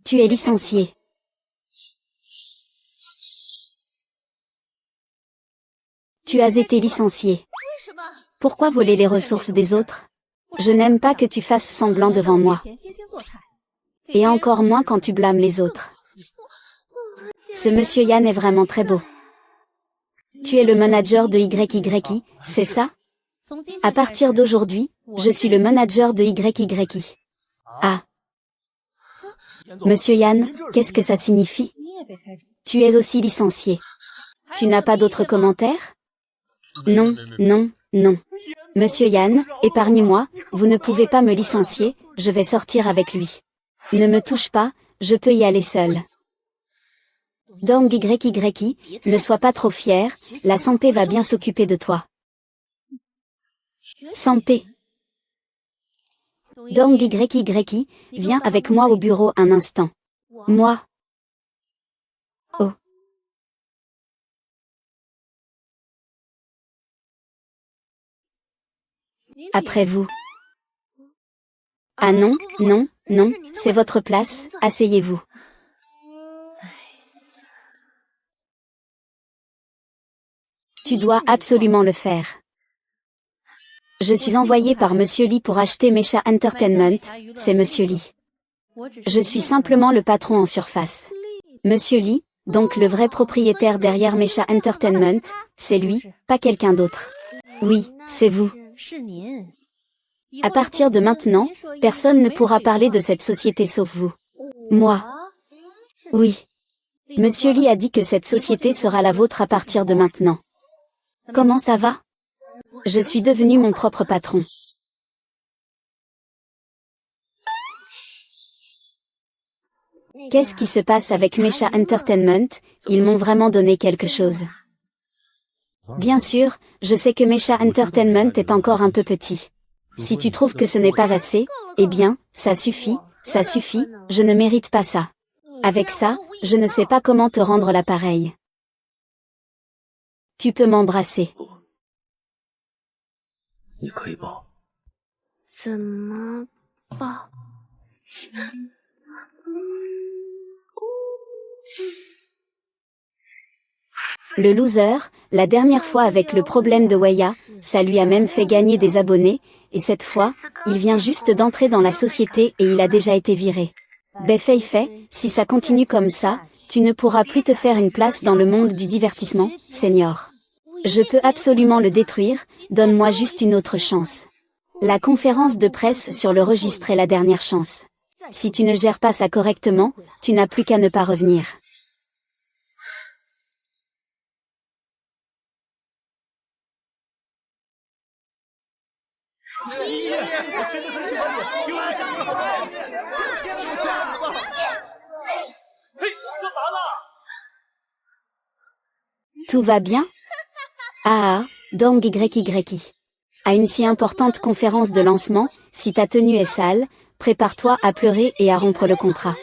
Tu es licencié. Tu as été licencié. Pourquoi voler les ressources des autres? Je n'aime pas que tu fasses semblant devant moi. Et encore moins quand tu blâmes les autres. Ce monsieur Yan est vraiment très beau. Tu es le manager de YYI, c'est ça? À partir d'aujourd'hui, je suis le manager de YYI. Ah. Monsieur Yan, qu'est-ce que ça signifie? Tu es aussi licencié. Tu n'as pas d'autres commentaires? Non, non, non. Monsieur Yan, épargnez-moi, vous ne pouvez pas me licencier, je vais sortir avec lui. Ne me touche pas, je peux y aller seul. Dong YYI, ne sois pas trop fier, la Sanpé va bien s'occuper de toi. Sanpé. Dong YYI, viens avec moi au bureau un instant. Moi. Oh. Après vous. Ah non, non, non, c'est votre place, asseyez-vous. Tu dois absolument le faire. Je suis envoyé par Monsieur Li pour acheter Mecha Entertainment, c'est Monsieur Li. Je suis simplement le patron en surface. Monsieur Li, donc le vrai propriétaire derrière Mecha Entertainment, c'est lui, pas quelqu'un d'autre. Oui, c'est vous. À partir de maintenant, personne ne pourra parler de cette société sauf vous. Moi. Oui. Monsieur Li a dit que cette société sera la vôtre à partir de maintenant. Comment ça va? Je suis devenu mon propre patron. Qu'est-ce qui se passe avec Mecha Entertainment? Ils m'ont vraiment donné quelque chose. Bien sûr, je sais que Mecha Entertainment est encore un peu petit. Si tu trouves que ce n'est pas assez, eh bien, ça suffit, je ne mérite pas ça. Avec ça, je ne sais pas comment te rendre l'appareil. Tu peux m'embrasser. 你可以抱。怎么抱？ Le loser, la dernière fois avec le problème de Weya, ça lui a même fait gagner des abonnés, et cette fois, il vient juste d'entrer dans la société et il a déjà été viré. Fait, si ça continue comme ça, tu ne pourras plus te faire une place dans le monde du divertissement, Senior. Je peux absolument le détruire, donne-moi juste une autre chance. La conférence de presse sur le registre est la dernière chance. Si tu ne gères pas ça correctement, tu n'as plus qu'à ne pas revenir. Tout va bien? Dong YY. À une si importante conférence de lancement, si ta tenue est sale, prépare-toi à pleurer et à rompre le contrat.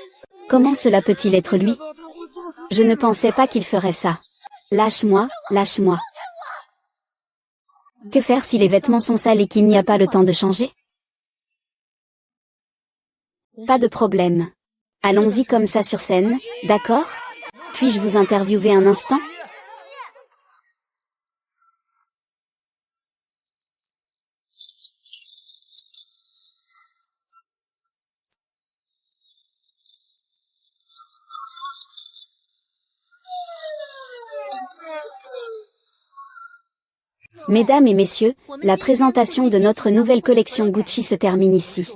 Comment cela peut-il être lui? Je ne pensais pas qu'il ferait ça. Lâche-moi, lâche-moi. Que faire si les vêtements sont sales et qu'il n'y a pas le temps de changer? Pas de problème. Allons-y comme ça sur scène, d'accord? Puis-je vous interviewer un instant? Mesdames et messieurs, la présentation de notre nouvelle collection Gucci se termine ici.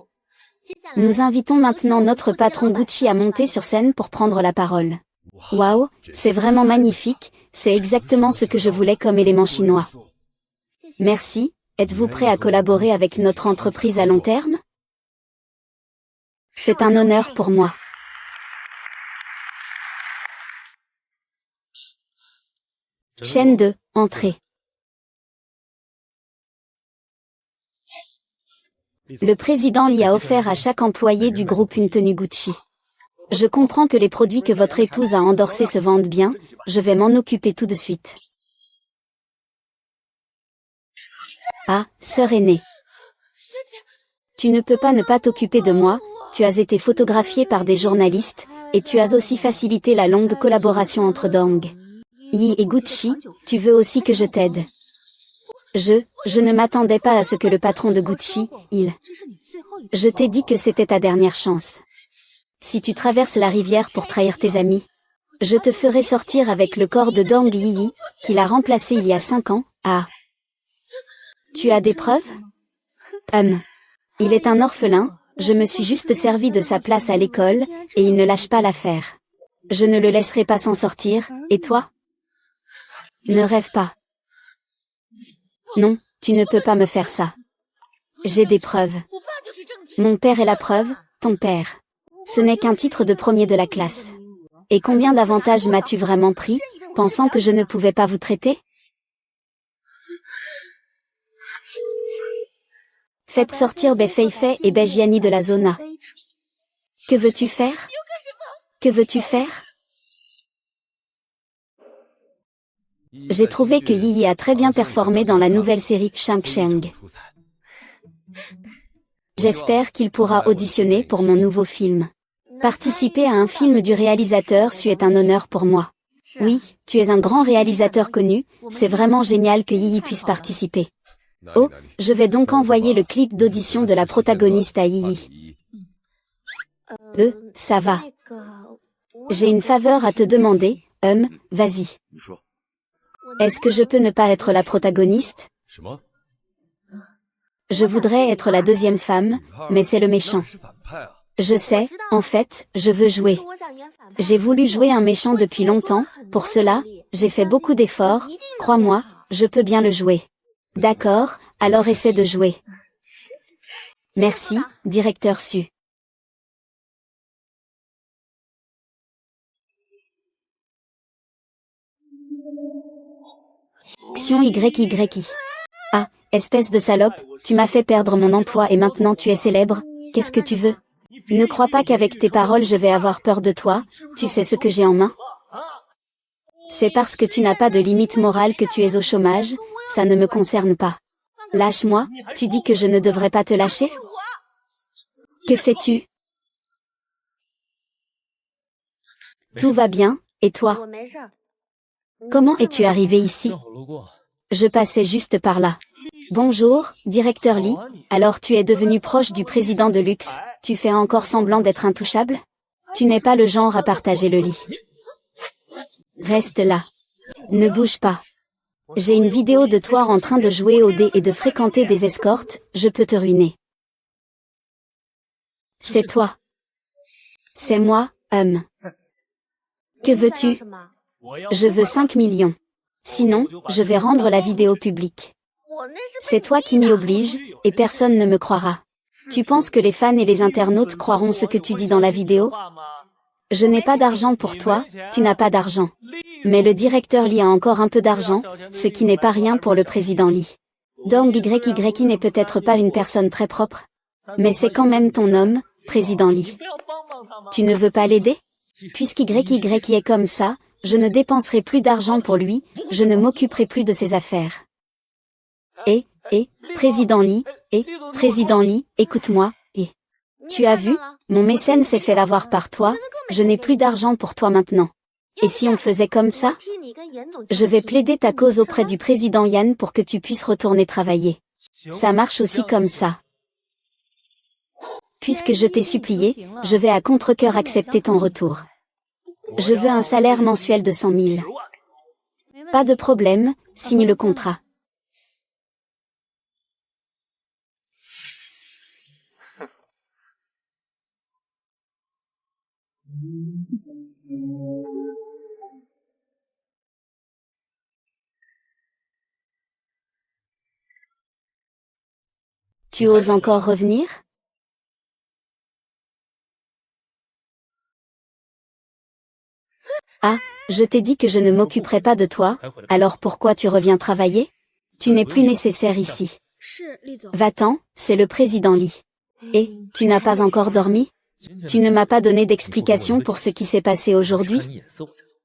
Nous invitons maintenant notre patron Gucci à monter sur scène pour prendre la parole. Waouh, c'est vraiment magnifique, c'est exactement ce que je voulais comme élément chinois. Merci, êtes-vous prêt à collaborer avec notre entreprise à long terme? C'est un honneur pour moi. Chaîne 2, entrée. Le président lui a offert à chaque employé du groupe une tenue Gucci. Je comprends que les produits que votre épouse a endorsés se vendent bien, je vais m'en occuper tout de suite. Ah, sœur aînée. Tu ne peux pas ne pas t'occuper de moi, tu as été photographiée par des journalistes, et tu as aussi facilité la longue collaboration entre Dong Yi et Gucci, tu veux aussi que je t'aide. Je ne m'attendais pas à ce que le patron de Gucci, Je t'ai dit que c'était ta dernière chance. Si tu traverses la rivière pour trahir tes amis, je te ferai sortir avec le corps de Dong Yi, qu'il a remplacé il y a 5 ans, Tu as des preuves? Il est un orphelin, je me suis juste servi de sa place à l'école, et il ne lâche pas l'affaire. Je ne le laisserai pas s'en sortir, et toi? Ne rêve pas. Non, tu ne peux pas me faire ça. J'ai des preuves. Mon père est la preuve, ton père. Ce n'est qu'un titre de premier de la classe. Et combien d'avantages m'as-tu vraiment pris, pensant que je ne pouvais pas vous traiter? Faites sortir Feifei et Bejiani de la zona. Que veux-tu faire? Que veux-tu faire? J'ai trouvé que Yi a très bien performé dans la nouvelle série Shang Sheng. J'espère qu'il pourra auditionner pour mon nouveau film. Participer à un film du réalisateur Su est un honneur pour moi. Oui, tu es un grand réalisateur connu, c'est vraiment génial que Yi puisse participer. Oh, je vais donc envoyer le clip d'audition de la protagoniste à Yi. Ça va. J'ai une faveur à te demander, vas-y. Est-ce que je peux ne pas être la protagoniste? Je voudrais être la deuxième femme, mais c'est le méchant. Je sais, en fait, je veux jouer. J'ai voulu jouer un méchant depuis longtemps, pour cela, j'ai fait beaucoup d'efforts, crois-moi, je peux bien le jouer. D'accord, alors essaie de jouer. Merci, directeur Su. Action YYI. Ah, espèce de salope, tu m'as fait perdre mon emploi et maintenant tu es célèbre, qu'est-ce que tu veux? Ne crois pas qu'avec tes paroles je vais avoir peur de toi, tu sais ce que j'ai en main? C'est parce que tu n'as pas de limite morale que tu es au chômage, ça ne me concerne pas. Lâche-moi, tu dis que je ne devrais pas te lâcher? Que fais-tu? Tout va bien, et toi? Comment es-tu arrivé ici? Je passais juste par là. Bonjour, directeur Lee, alors tu es devenu proche du président de luxe, tu fais encore semblant d'être intouchable? Tu n'es pas le genre à partager le lit. Reste là. Ne bouge pas. J'ai une vidéo de toi en train de jouer au dé et de fréquenter des escortes, je peux te ruiner. C'est toi. C'est moi, Que veux-tu? Je veux 5 millions. Sinon, je vais rendre la vidéo publique. C'est toi qui m'y oblige, et personne ne me croira. Tu penses que les fans et les internautes croiront ce que tu dis dans la vidéo? Je n'ai pas d'argent pour toi, tu n'as pas d'argent. Mais le directeur Lee a encore un peu d'argent, ce qui n'est pas rien pour le président Lee. Dong YYI n'est peut-être pas une personne très propre. Mais c'est quand même ton homme, président Lee. Tu ne veux pas l'aider? Puisqu'YYI est comme ça, je ne dépenserai plus d'argent pour lui, je ne m'occuperai plus de ses affaires. Président Lee, écoute-moi, tu as vu, mon mécène s'est fait l'avoir par toi, je n'ai plus d'argent pour toi maintenant. Et si on faisait comme ça? Je vais plaider ta cause auprès du président Yan pour que tu puisses retourner travailler. Ça marche aussi comme ça. Puisque je t'ai supplié, je vais à contre-cœur accepter ton retour. Je veux un salaire mensuel de 100 000. Pas de problème, signe le contrat. Tu oses encore revenir? Ah, je t'ai dit que je ne m'occuperai pas de toi, alors pourquoi tu reviens travailler? Tu n'es plus nécessaire ici. Va-t'en, c'est le président Lee. Et, tu n'as pas encore dormi? Tu ne m'as pas donné d'explication pour ce qui s'est passé aujourd'hui?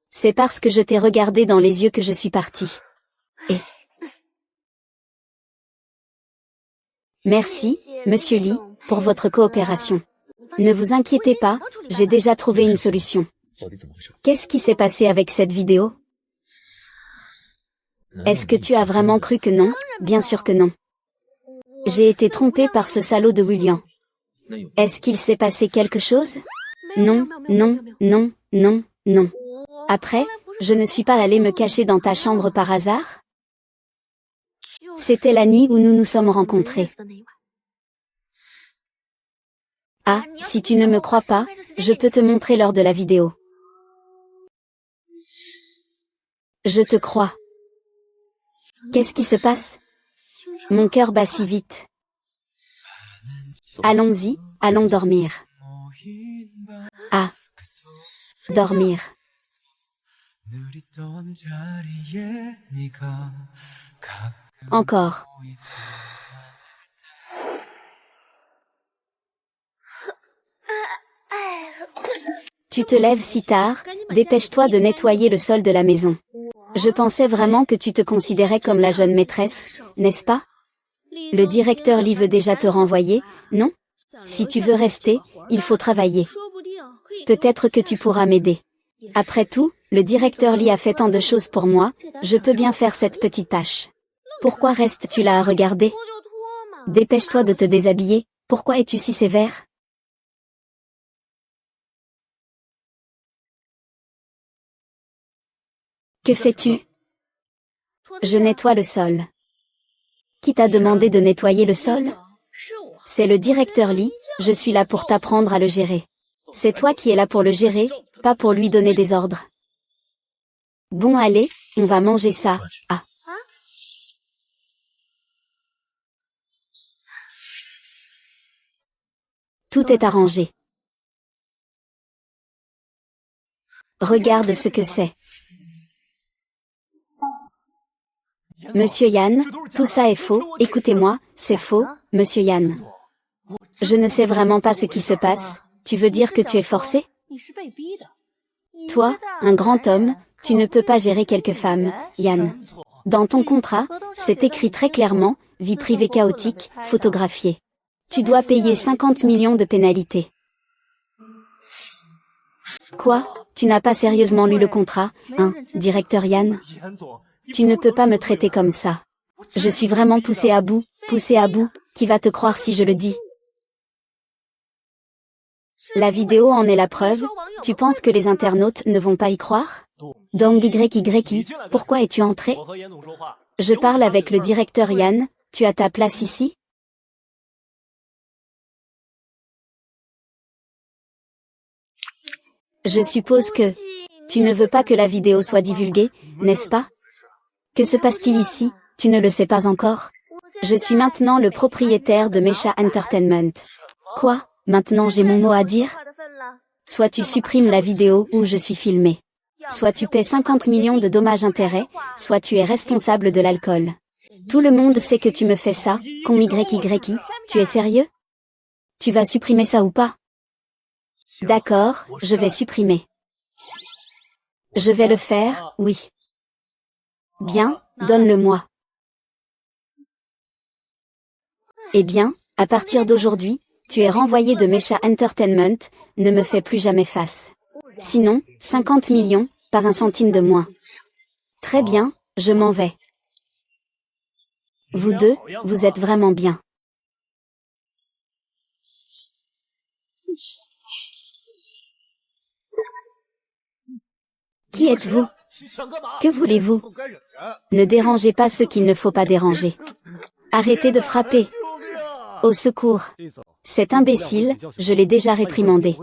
C'est parce que je t'ai regardé dans les yeux que je suis parti. Merci, monsieur Lee, pour votre coopération. Ne vous inquiétez pas, j'ai déjà trouvé une solution. Qu'est-ce qui s'est passé avec cette vidéo? Est-ce que tu as vraiment cru que non? Bien sûr que non. J'ai été trompée par ce salaud de William. Est-ce qu'il s'est passé quelque chose? Non, non, non, non, non. Après, je ne suis pas allée me cacher dans ta chambre par hasard? C'était la nuit où nous nous sommes rencontrés. Ah, si tu ne me crois pas, je peux te montrer lors de la vidéo. Je te crois. Qu'est-ce qui se passe? Mon cœur bat si vite. Allons-y, allons dormir. Ah. Dormir. Encore. Tu te lèves si tard, dépêche-toi de nettoyer le sol de la maison. Je pensais vraiment que tu te considérais comme la jeune maîtresse, n'est-ce pas? Le directeur Lee veut déjà te renvoyer, non? Si tu veux rester, il faut travailler. Peut-être que tu pourras m'aider. Après tout, le directeur Lee a fait tant de choses pour moi, je peux bien faire cette petite tâche. Pourquoi restes-tu là à regarder? Dépêche-toi de te déshabiller, pourquoi es-tu si sévère? Que fais-tu? Je nettoie le sol. Qui t'a demandé de nettoyer le sol? C'est le directeur Lee, je suis là pour t'apprendre à le gérer. C'est toi qui es là pour le gérer, pas pour lui donner des ordres. Bon allez, on va manger ça. Ah. Tout est arrangé. Regarde ce que c'est. Monsieur Yan, tout ça est faux, écoutez-moi, c'est faux, Monsieur Yan. Je ne sais vraiment pas ce qui se passe, tu veux dire que tu es forcé? Toi, un grand homme, tu ne peux pas gérer quelques femmes, Yan. Dans ton contrat, c'est écrit très clairement, vie privée chaotique, photographiée. Tu dois payer 50 millions de pénalités. Quoi? Tu n'as pas sérieusement lu le contrat, hein, directeur Yan? Tu ne peux pas me traiter comme ça. Je suis vraiment poussé à bout, qui va te croire si je le dis? La vidéo en est la preuve, tu penses que les internautes ne vont pas y croire? Dong YY, pourquoi es-tu entré? Je parle avec le directeur Yan, tu as ta place ici? Je suppose que tu ne veux pas que la vidéo soit divulguée, n'est-ce pas? Que se passe-t-il ici? Tu ne le sais pas encore? Je suis maintenant le propriétaire de Mecha Entertainment. Quoi? Maintenant j'ai mon mot à dire? Soit tu supprimes la vidéo où je suis filmé. Soit tu paies 50 millions de dommages-intérêts, soit tu es responsable de l'alcool. Tout le monde sait que tu me fais ça, con YY, tu es sérieux? Tu vas supprimer ça ou pas? D'accord, je vais supprimer. Je vais le faire, oui. Bien, donne-le-moi. Eh bien, à partir d'aujourd'hui, tu es renvoyé de Mecha Entertainment, ne me fais plus jamais face. Sinon, 50 millions, pas un centime de moins. Très bien, je m'en vais. Vous deux, vous êtes vraiment bien. Qui êtes-vous? Que voulez-vous? Ne dérangez pas ceux qu'il ne faut pas déranger. Arrêtez de frapper. Au secours. Cet imbécile, je l'ai déjà réprimandé.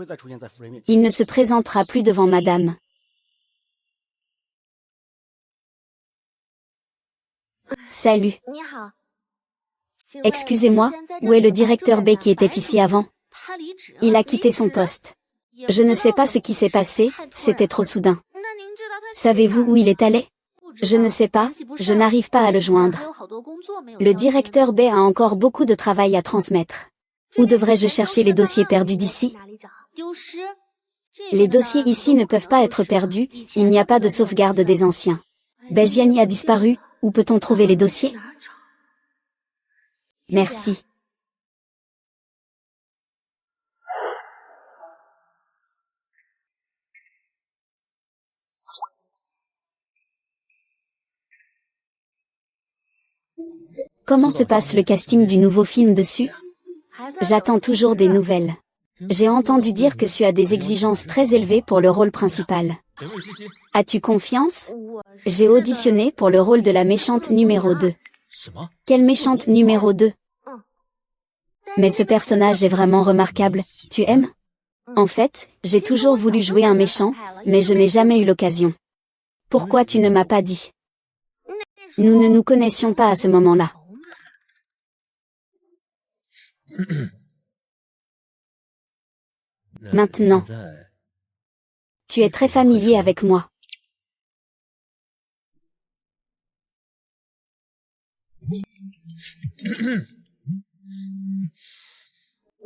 Il ne se présentera plus devant madame. Salut. Excusez-moi, où est le directeur B qui était ici avant? Il a quitté son poste. Je ne sais pas ce qui s'est passé, c'était trop soudain. Savez-vous où il est allé? Je ne sais pas, je n'arrive pas à le joindre. Le directeur B a encore beaucoup de travail à transmettre. Où devrais-je chercher les dossiers perdus d'ici? Les dossiers ici ne peuvent pas être perdus, il n'y a pas de sauvegarde des anciens. Bejiani a disparu, où peut-on trouver les dossiers? Merci. Comment se passe le casting du nouveau film dessus? J'attends toujours des nouvelles. J'ai entendu dire que tu as des exigences très élevées pour le rôle principal. As-tu confiance? J'ai auditionné pour le rôle de la méchante numéro 2. Quelle méchante numéro 2? Mais ce personnage est vraiment remarquable, tu aimes? En fait, j'ai toujours voulu jouer un méchant, mais je n'ai jamais eu l'occasion. Pourquoi tu ne m'as pas dit? Nous ne nous connaissions pas à ce moment-là. Maintenant. Tu es très familier avec moi.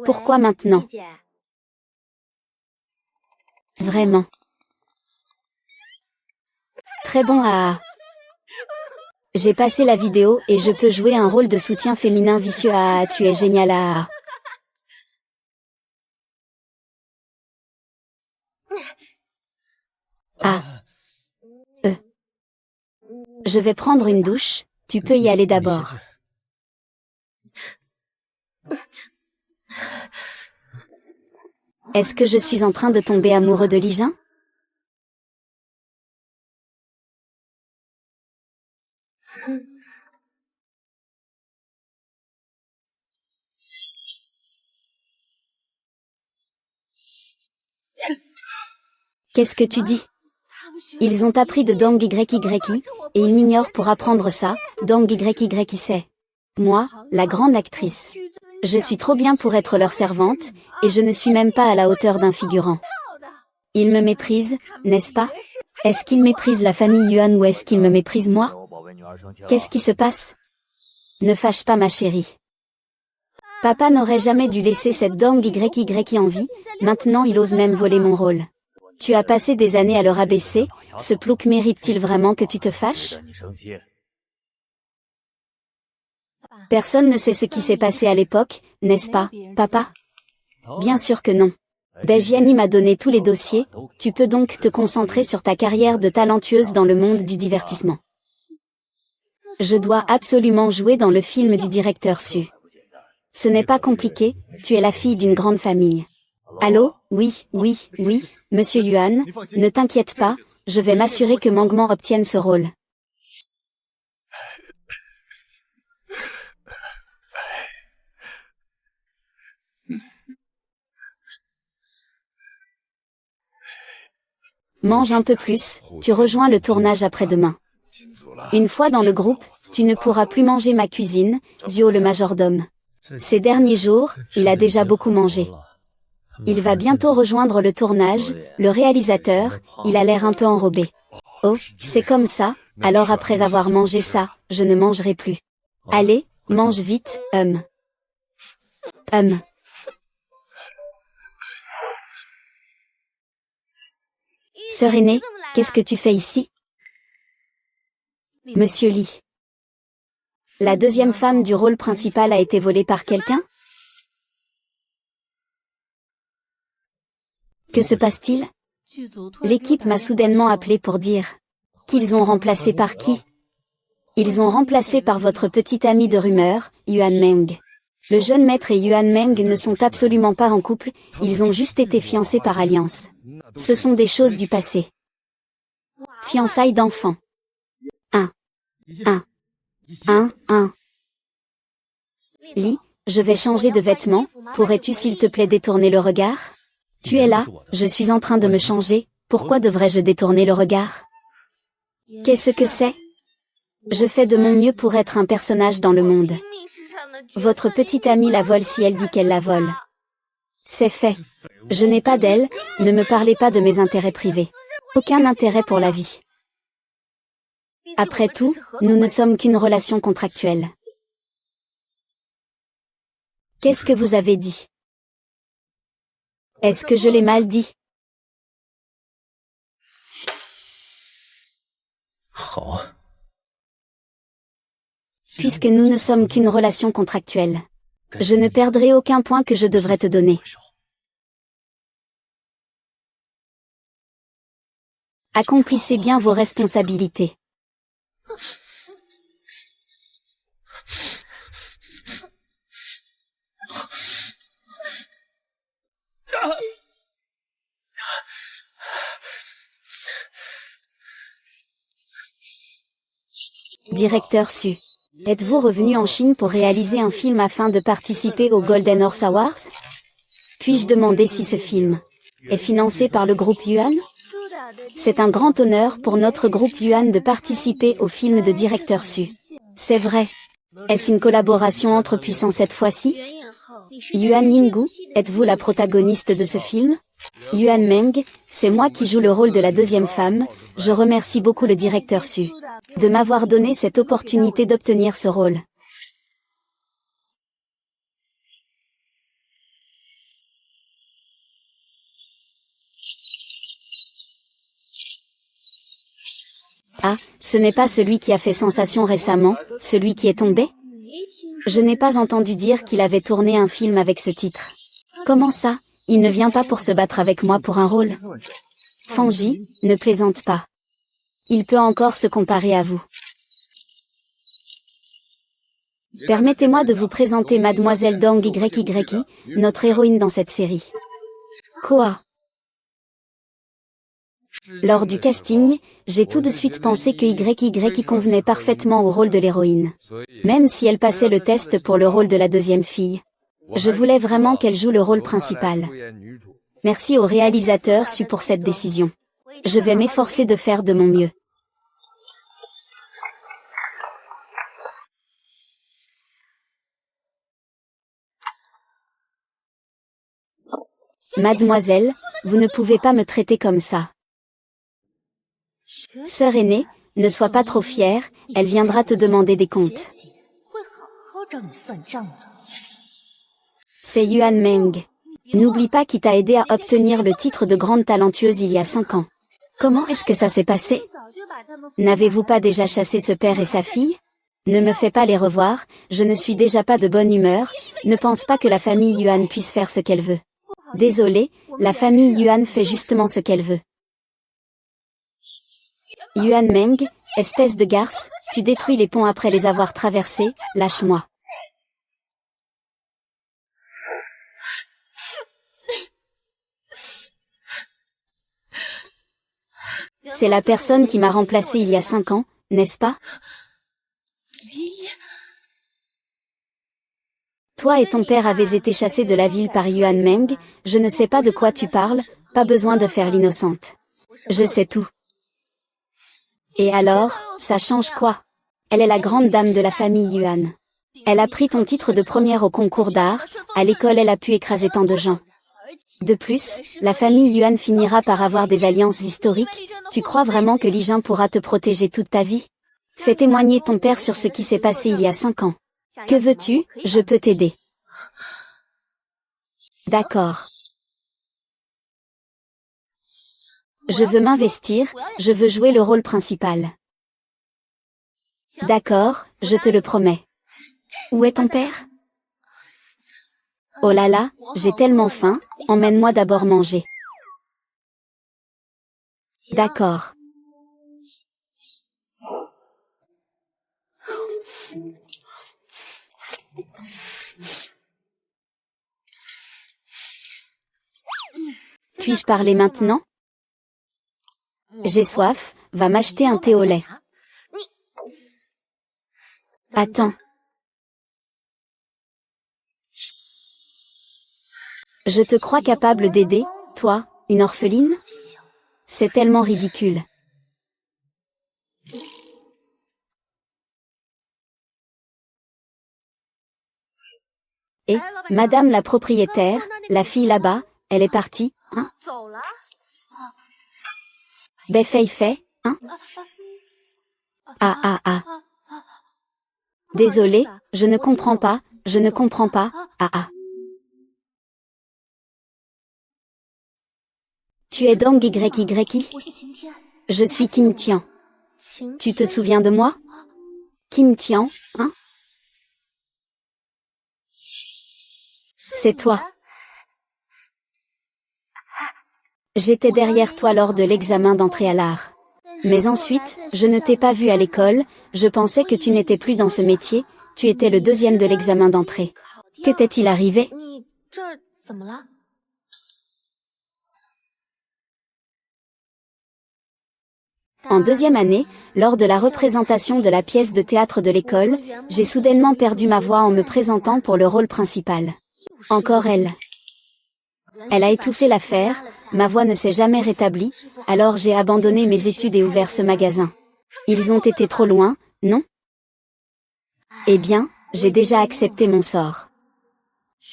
Pourquoi maintenant? Vraiment. Très bon à... J'ai passé la vidéo et je peux jouer un rôle de soutien féminin vicieux à... Tu es génial à... Ah. Je vais prendre une douche, tu peux y aller d'abord. Est-ce que je suis en train de tomber amoureux de Lijin? Qu'est-ce que tu dis? Ils ont appris de Dong YY, et ils m'ignorent pour apprendre ça, Dong YY sait. Moi, la grande actrice. Je suis trop bien pour être leur servante, et je ne suis même pas à la hauteur d'un figurant. Ils me méprisent, n'est-ce pas? Est-ce qu'ils méprisent la famille Yuan ou est-ce qu'ils me méprisent moi? Qu'est-ce qui se passe? Ne fâche pas ma chérie. Papa n'aurait jamais dû laisser cette Dong YY en vie, maintenant il ose même voler mon rôle. Tu as passé des années à le rabaisser, ce plouc mérite-t-il vraiment que tu te fâches? Personne ne sait ce qui s'est passé à l'époque, n'est-ce pas, papa? Bien sûr que non. Bejiani m'a donné tous les dossiers, tu peux donc te concentrer sur ta carrière de talentueuse dans le monde du divertissement. Je dois absolument jouer dans le film du directeur Su. Ce n'est pas compliqué, tu es la fille d'une grande famille. Allô? Oui, monsieur Yuan, ne t'inquiète pas, je vais m'assurer que Mangman obtienne ce rôle. Mange un peu plus, tu rejoins le tournage après-demain. Une fois dans le groupe, tu ne pourras plus manger ma cuisine, Zio le majordome. Ces derniers jours, il a déjà beaucoup mangé. Il va bientôt rejoindre le tournage, le réalisateur, il a l'air un peu enrobé. Oh, c'est comme ça, alors après avoir mangé ça, je ne mangerai plus. Allez, mange vite, Sœur aînée, qu'est-ce que tu fais ici? Monsieur Lee. La deuxième femme du rôle principal a été volée par quelqu'un? Que se passe-t-il? L'équipe m'a soudainement appelé pour dire qu'ils ont remplacé par qui? Ils ont remplacé par votre petit ami de rumeur, Yuan Meng. Le jeune maître et Yuan Meng ne sont absolument pas en couple, ils ont juste été fiancés par alliance. Ce sont des choses du passé. Fiançailles d'enfants. Lee, je vais changer de vêtements, pourrais-tu s'il te plaît détourner le regard? Tu es là, je suis en train de me changer, pourquoi devrais-je détourner le regard? Qu'est-ce que c'est? Je fais de mon mieux pour être un personnage dans le monde. Votre petite amie la vole si elle dit qu'elle la vole. C'est fait. Je n'ai pas d'elle, ne me parlez pas de mes intérêts privés. Aucun intérêt pour la vie. Après tout, nous ne sommes qu'une relation contractuelle. Qu'est-ce que vous avez dit? Est-ce que je l'ai mal dit? Puisque nous ne sommes qu'une relation contractuelle, je ne perdrai aucun point que je devrais te donner. Accomplissez bien vos responsabilités. Directeur Su. Êtes-vous revenu en Chine pour réaliser un film afin de participer aux Golden Horse Awards? Puis-je demander si ce film est financé par le groupe Yuan? C'est un grand honneur pour notre groupe Yuan de participer au film de Directeur Su. C'est vrai. Est-ce une collaboration entre puissants cette fois-ci? Yuan Yinggu, êtes-vous la protagoniste de ce film? Yuan Meng, c'est moi qui joue le rôle de la deuxième femme, je remercie beaucoup le directeur Su de m'avoir donné cette opportunité d'obtenir ce rôle. Ah, ce n'est pas celui qui a fait sensation récemment, celui qui est tombé? Je n'ai pas entendu dire qu'il avait tourné un film avec ce titre. Comment ça? Il ne vient pas pour se battre avec moi pour un rôle? Fanji, ne plaisante pas. Il peut encore se comparer à vous. Permettez-moi de vous présenter Mademoiselle Dong YY, notre héroïne dans cette série. Quoi? Lors du casting, j'ai tout de suite pensé que YY convenait parfaitement au rôle de l'héroïne. Même si elle passait le test pour le rôle de la deuxième fille. Je voulais vraiment qu'elle joue le rôle principal. Merci au réalisateur Su pour cette décision. Je vais m'efforcer de faire de mon mieux. Mademoiselle, vous ne pouvez pas me traiter comme ça. Sœur aînée, Ne sois pas trop fière, elle viendra te demander des comptes. C'est Yuan Meng. N'oublie pas qui t'a aidé à obtenir le titre de grande talentueuse il y a 5 ans. Comment est-ce que ça s'est passé? N'avez-vous pas déjà chassé ce père et sa fille? Ne me fais pas les revoir, je ne suis déjà pas de bonne humeur, ne pense pas que la famille Yuan puisse faire ce qu'elle veut. Désolé, la famille Yuan fait justement ce qu'elle veut. Yuan Meng, espèce de garce, tu détruis les ponts après les avoir traversés, lâche-moi. C'est la personne qui m'a remplacé il y a 5 ans, n'est-ce pas? Toi et ton père avez été chassés de la ville par Yuan Meng, je ne sais pas de quoi tu parles, pas besoin de faire l'innocente. Je sais tout. Et alors, ça change quoi? Elle est la grande dame de la famille Yuan. Elle a pris ton titre de première au concours d'art, à l'école elle a pu écraser tant de gens. De plus, la famille Yuan finira par avoir des alliances historiques, tu crois vraiment que Li Jing pourra te protéger toute ta vie? Fais témoigner ton père sur ce qui s'est passé il y a 5 ans. Que veux-tu? Je peux t'aider. D'accord. Je veux m'investir, je veux jouer le rôle principal. D'accord, je te le promets. Où est ton père? Oh là là, j'ai tellement faim, emmène-moi d'abord manger. D'accord. Puis-je parler maintenant? J'ai soif, va m'acheter un thé au lait. Attends. Je te crois capable d'aider, toi, une orpheline? C'est tellement ridicule. Et, madame la propriétaire, la fille là-bas, elle est partie, hein? Fei fait, hein? Ah. Désolé, je ne comprends pas, ah. Tu es Dong YY? Je suis Kim Tian. Tu te souviens de moi? Kim Tian, hein? C'est toi. J'étais derrière toi lors de l'examen d'entrée à l'art. Mais ensuite, je ne t'ai pas vu à l'école, je pensais que tu n'étais plus dans ce métier, tu étais le 2e de l'examen d'entrée. Que t'est-il arrivé? En 2e année, lors de la représentation de la pièce de théâtre de l'école, j'ai soudainement perdu ma voix en me présentant pour le rôle principal. Encore elle. Elle a étouffé l'affaire, ma voix ne s'est jamais rétablie, alors j'ai abandonné mes études et ouvert ce magasin. Ils ont été trop loin, non? Eh bien, j'ai déjà accepté mon sort.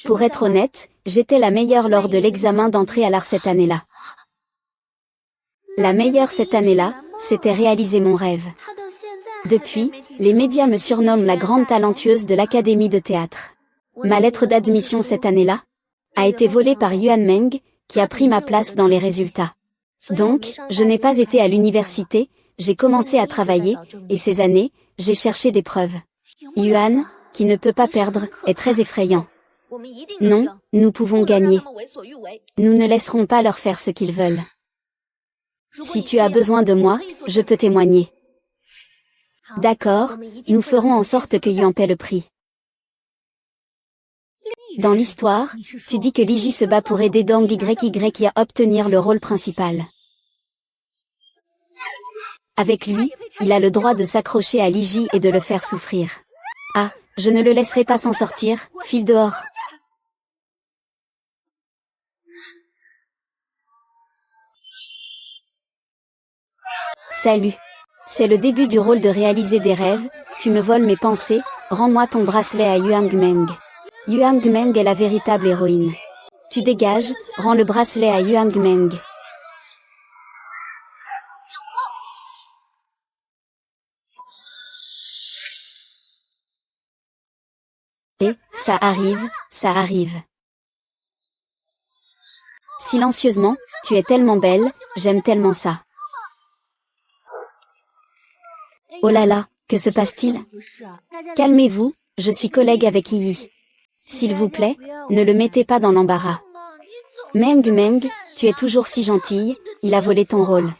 Pour être honnête, j'étais la meilleure lors de l'examen d'entrée à l'art cette année-là. La meilleure cette année-là, c'était réaliser mon rêve. Depuis, les médias me surnomment la grande talentueuse de l'académie de théâtre. Ma lettre d'admission cette année-là a été volée par Yuan Meng, qui a pris ma place dans les résultats. Donc, je n'ai pas été à l'université, j'ai commencé à travailler, et ces années, j'ai cherché des preuves. Yuan, qui ne peut pas perdre, est très effrayant. Non, nous pouvons gagner. Nous ne laisserons pas leur faire ce qu'ils veulent. Si tu as besoin de moi, je peux témoigner. D'accord, nous ferons en sorte que Yuan paie le prix. Dans l'histoire, tu dis que Li Ji se bat pour aider Dong YY à obtenir le rôle principal. Avec lui, il a le droit de s'accrocher à Li Ji et de le faire souffrir. Ah, je ne le laisserai pas s'en sortir, file dehors. Salut. C'est le début du rôle de réaliser des rêves, tu me voles mes pensées, rends-moi ton bracelet à Yuan Meng. Yuan Meng est la véritable héroïne. Tu dégages, rends le bracelet à Yuan Meng. Ça arrive, ça arrive. Silencieusement, tu es tellement belle, j'aime tellement ça. Oh là là, que se passe-t-il? Calmez-vous, je suis collègue avec Yi. S'il vous plaît, ne le mettez pas dans l'embarras. Meng, tu es toujours si gentille, il a volé ton rôle.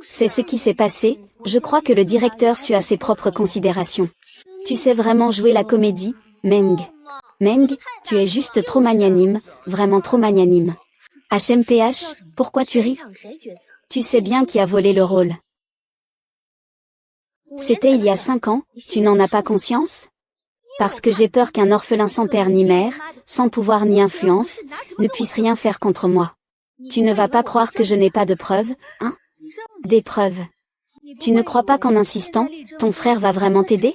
C'est ce qui s'est passé, je crois que le directeur suit à ses propres considérations. Tu sais vraiment jouer la comédie, Meng. Meng, tu es juste trop magnanime, vraiment trop magnanime. HMPH, pourquoi tu ris? Tu sais bien qui a volé le rôle. C'était il y a 5 ans, tu n'en as pas conscience? Parce que j'ai peur qu'un orphelin sans père ni mère, sans pouvoir ni influence, ne puisse rien faire contre moi. Tu ne vas pas croire que je n'ai pas de preuves, hein? Des preuves. Tu ne crois pas qu'en insistant, ton frère va vraiment t'aider?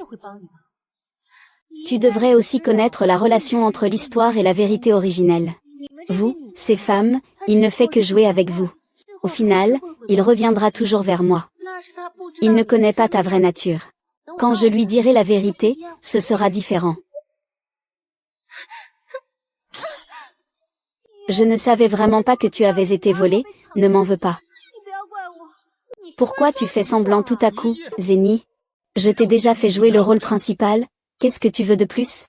Tu devrais aussi connaître la relation entre l'histoire et la vérité originelle. Vous, ces femmes, il ne fait que jouer avec vous. Au final, il reviendra toujours vers moi. Il ne connaît pas ta vraie nature. Quand je lui dirai la vérité, ce sera différent. Je ne savais vraiment pas que tu avais été volé, ne m'en veux pas. Pourquoi tu fais semblant tout à coup, Zeni? Je t'ai déjà fait jouer le rôle principal, qu'est-ce que tu veux de plus?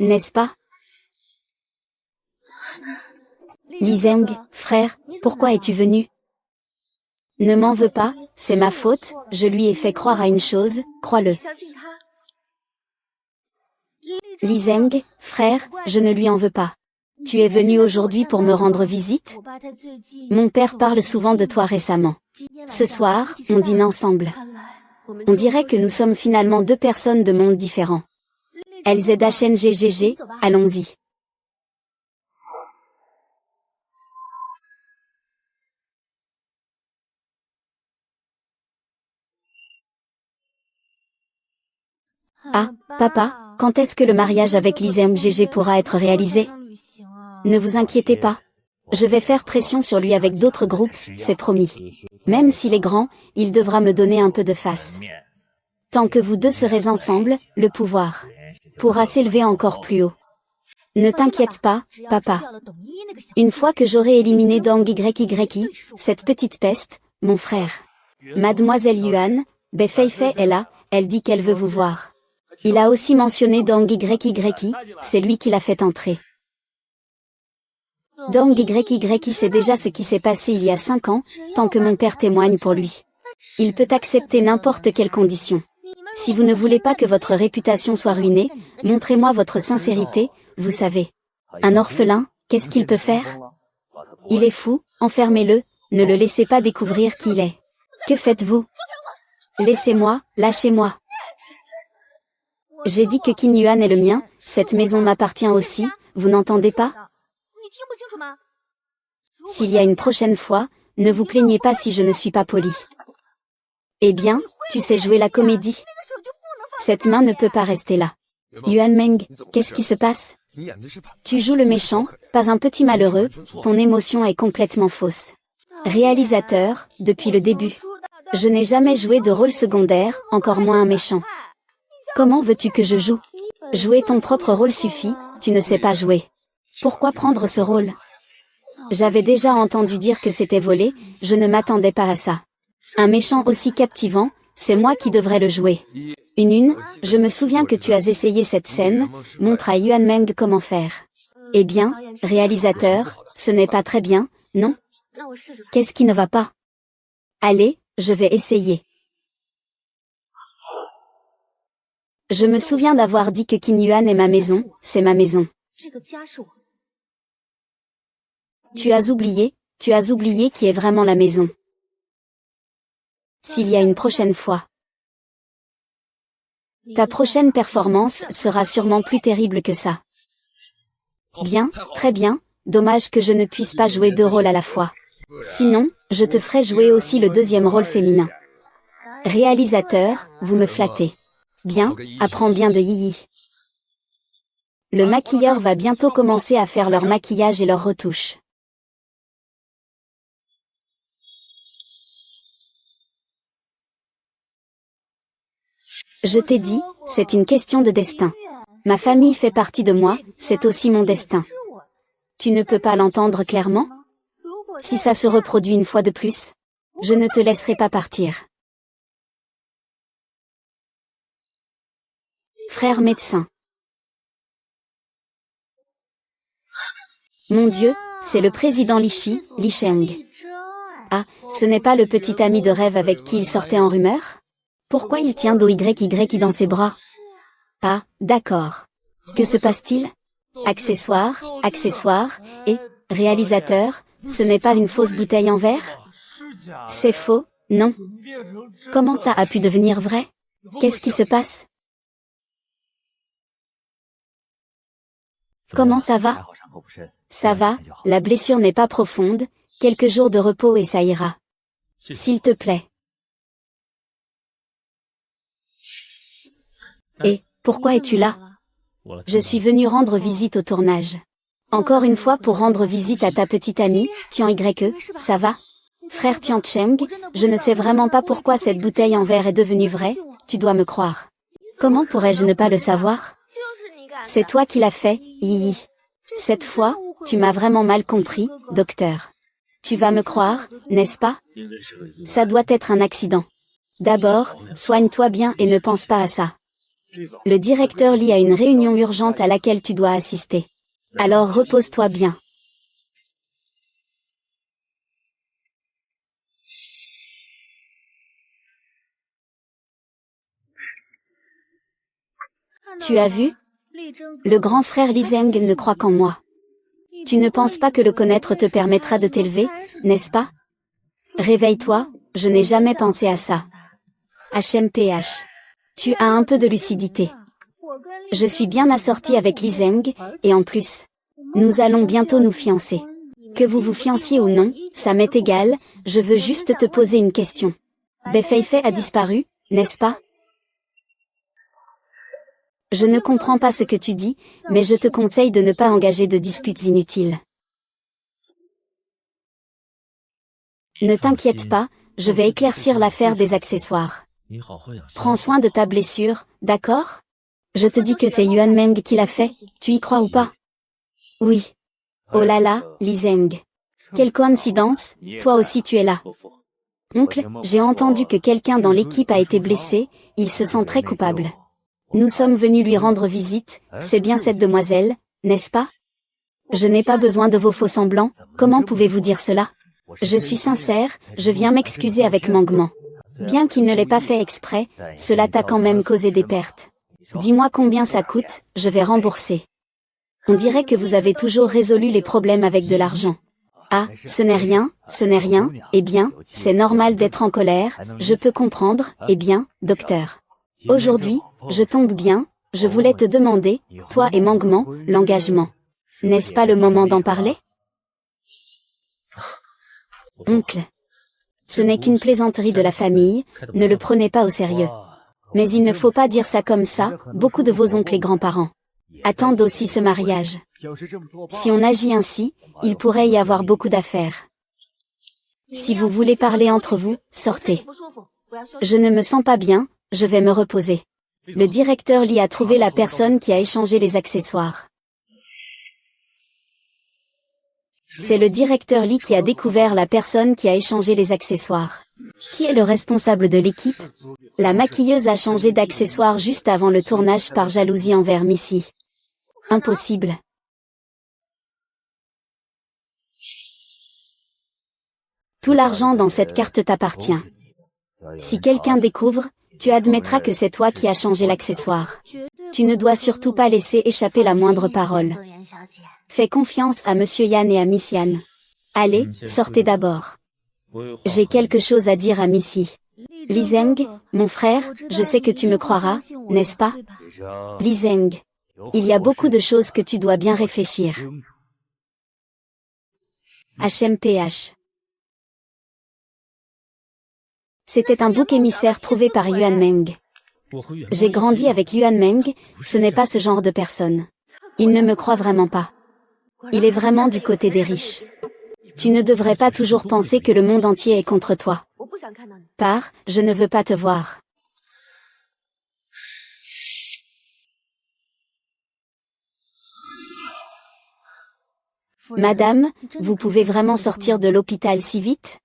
N'est-ce pas? Li Zeng, frère, pourquoi es-tu venu? Ne m'en veux pas, c'est ma faute, je lui ai fait croire à une chose, crois-le. Li Zeng, frère, je ne lui en veux pas. Tu es venu aujourd'hui pour me rendre visite? Mon père parle souvent de toi récemment. Ce soir, on dîne ensemble. On dirait que nous sommes finalement 2 personnes de mondes différents. LZHNGGG, allons-y. Ah, papa, quand est-ce que le mariage avec Li Zeng GG pourra être réalisé? Ne vous inquiétez pas. Je vais faire pression sur lui avec d'autres groupes, c'est promis. Même s'il est grand, il devra me donner un peu de face. Tant que vous deux serez ensemble, le pouvoir pourra s'élever encore plus haut. Ne t'inquiète pas, papa. Une fois que j'aurai éliminé Dong YY, cette petite peste, mon frère. Mademoiselle Yuan, Beifei est là, elle dit qu'elle veut vous voir. Il a aussi mentionné Dong YY, c'est lui qui l'a fait entrer. Dong YY sait déjà ce qui s'est passé il y a 5 ans, tant que mon père témoigne pour lui. Il peut accepter n'importe quelle condition. Si vous ne voulez pas que votre réputation soit ruinée, montrez-moi votre sincérité, vous savez. Un orphelin, qu'est-ce qu'il peut faire? Il est fou, enfermez-le, ne le laissez pas découvrir qui il est. Que faites-vous? Laissez-moi, lâchez-moi. J'ai dit que Qin Yuan est le mien, cette maison m'appartient aussi, vous n'entendez pas? S'il y a une prochaine fois, ne vous plaignez pas si je ne suis pas poli. Eh bien, tu sais jouer la comédie. Cette main ne peut pas rester là. Yuan Meng, qu'est-ce qui se passe? Tu joues le méchant, pas un petit malheureux, ton émotion est complètement fausse. Réalisateur, depuis le début. Je n'ai jamais joué de rôle secondaire, encore moins un méchant. Comment veux-tu que je joue? Jouer ton propre rôle suffit, tu ne sais pas jouer. Pourquoi prendre ce rôle? J'avais déjà entendu dire que c'était volé, je ne m'attendais pas à ça. Un méchant aussi captivant, c'est moi qui devrais le jouer. Je me souviens que tu as essayé cette scène, montre à Yuan Meng comment faire. Eh bien, réalisateur, ce n'est pas très bien, non? Qu'est-ce qui ne va pas? Allez, je vais essayer. Je me souviens d'avoir dit que Qin Yuan est ma maison, c'est ma maison. Tu as oublié qui est vraiment la maison. S'il y a une prochaine fois. Ta prochaine performance sera sûrement plus terrible que ça. Bien, très bien, dommage que je ne puisse pas jouer 2 rôles à la fois. Sinon, je te ferai jouer aussi le 2e rôle féminin. Réalisateur, vous me flattez. Bien, apprends bien de Yi. Le maquilleur va bientôt commencer à faire leur maquillage et leurs retouches. Je t'ai dit, c'est une question de destin. Ma famille fait partie de moi, c'est aussi mon destin. Tu ne peux pas l'entendre clairement? Si ça se reproduit une fois de plus, je ne te laisserai pas partir. Frère médecin. Mon Dieu, c'est le président Li Sheng. Ah, ce n'est pas le petit ami de rêve avec qui il sortait en rumeur? Pourquoi il tient d'OYY dans ses bras? Ah, d'accord. Que se passe-t-il? Accessoire, et, réalisateur, ce n'est pas une fausse bouteille en verre? C'est faux, non? Comment ça a pu devenir vrai? Qu'est-ce qui se passe? Comment ça va? Ça va, la blessure n'est pas profonde, quelques jours de repos et ça ira. S'il te plaît. Et, pourquoi es-tu là? Je suis venu rendre visite au tournage. Encore une fois pour rendre visite à ta petite amie, Tian YE, ça va? Frère Tian Cheng, je ne sais vraiment pas pourquoi cette bouteille en verre est devenue vraie, tu dois me croire. Comment pourrais-je ne pas le savoir? C'est toi qui l'as fait, Yi. Cette fois, tu m'as vraiment mal compris, docteur. Tu vas me croire, n'est-ce pas? Ça doit être un accident. D'abord, soigne-toi bien et ne pense pas à ça. Le directeur Li a une réunion urgente à laquelle tu dois assister. Alors repose-toi bien. Tu as vu? Le grand frère Li Zeng ne croit qu'en moi. Tu ne penses pas que le connaître te permettra de t'élever, n'est-ce pas? Réveille-toi, je n'ai jamais pensé à ça. HMPH. Tu as un peu de lucidité. Je suis bien assortie avec Li Zeng, et en plus, nous allons bientôt nous fiancer. Que vous vous fianciez ou non, ça m'est égal, je veux juste te poser une question. Beifei a disparu, n'est-ce pas? Je ne comprends pas ce que tu dis, mais je te conseille de ne pas engager de disputes inutiles. Ne t'inquiète pas, je vais éclaircir l'affaire des accessoires. Prends soin de ta blessure, d'accord? Je te dis que c'est Yuan Meng qui l'a fait, tu y crois ou pas? Oui. Oh là là, Li Zeng. Quelle coïncidence, toi aussi tu es là. Oncle, j'ai entendu que quelqu'un dans l'équipe a été blessé, il se sent très coupable. Nous sommes venus lui rendre visite, c'est bien cette demoiselle, n'est-ce pas? Je n'ai pas besoin de vos faux-semblants, comment pouvez-vous dire cela? Je suis sincère, je viens m'excuser avec Mangman. Bien qu'il ne l'ait pas fait exprès, cela t'a quand même causé des pertes. Dis-moi combien ça coûte, je vais rembourser. On dirait que vous avez toujours résolu les problèmes avec de l'argent. Ah, ce n'est rien, eh bien, c'est normal d'être en colère, je peux comprendre, eh bien, docteur. Aujourd'hui, je tombe bien, je voulais te demander, toi et Mangman, l'engagement. N'est-ce pas le moment d'en parler? Oncle. Ce n'est qu'une plaisanterie de la famille, ne le prenez pas au sérieux. Mais il ne faut pas dire ça comme ça, beaucoup de vos oncles et grands-parents attendent aussi ce mariage. Si on agit ainsi, il pourrait y avoir beaucoup d'affaires. Si vous voulez parler entre vous, sortez. Je ne me sens pas bien, je vais me reposer. Le directeur Li a trouvé la personne qui a échangé les accessoires. C'est le directeur Li qui a découvert la personne qui a échangé les accessoires. Qui est le responsable de l'équipe? La maquilleuse a changé d'accessoire juste avant le tournage par jalousie envers Missy. Impossible. Tout l'argent dans cette carte t'appartient. Si quelqu'un découvre, tu admettras que c'est toi qui as changé l'accessoire. Tu ne dois surtout pas laisser échapper la moindre parole. Fais confiance à Monsieur Yan et à Miss Yan. Allez, sortez d'abord. J'ai quelque chose à dire à Missy. Li Zeng, mon frère, je sais que tu me croiras, n'est-ce pas? Li Zeng. Il y a beaucoup de choses que tu dois bien réfléchir. HMPH. C'était un bouc émissaire trouvé par Yuan Meng. J'ai grandi avec Yuan Meng, ce n'est pas ce genre de personne. Il ne me croit vraiment pas. Il est vraiment du côté des riches. Tu ne devrais pas toujours penser que le monde entier est contre toi. Pars, je ne veux pas te voir. Madame, vous pouvez vraiment sortir de l'hôpital si vite?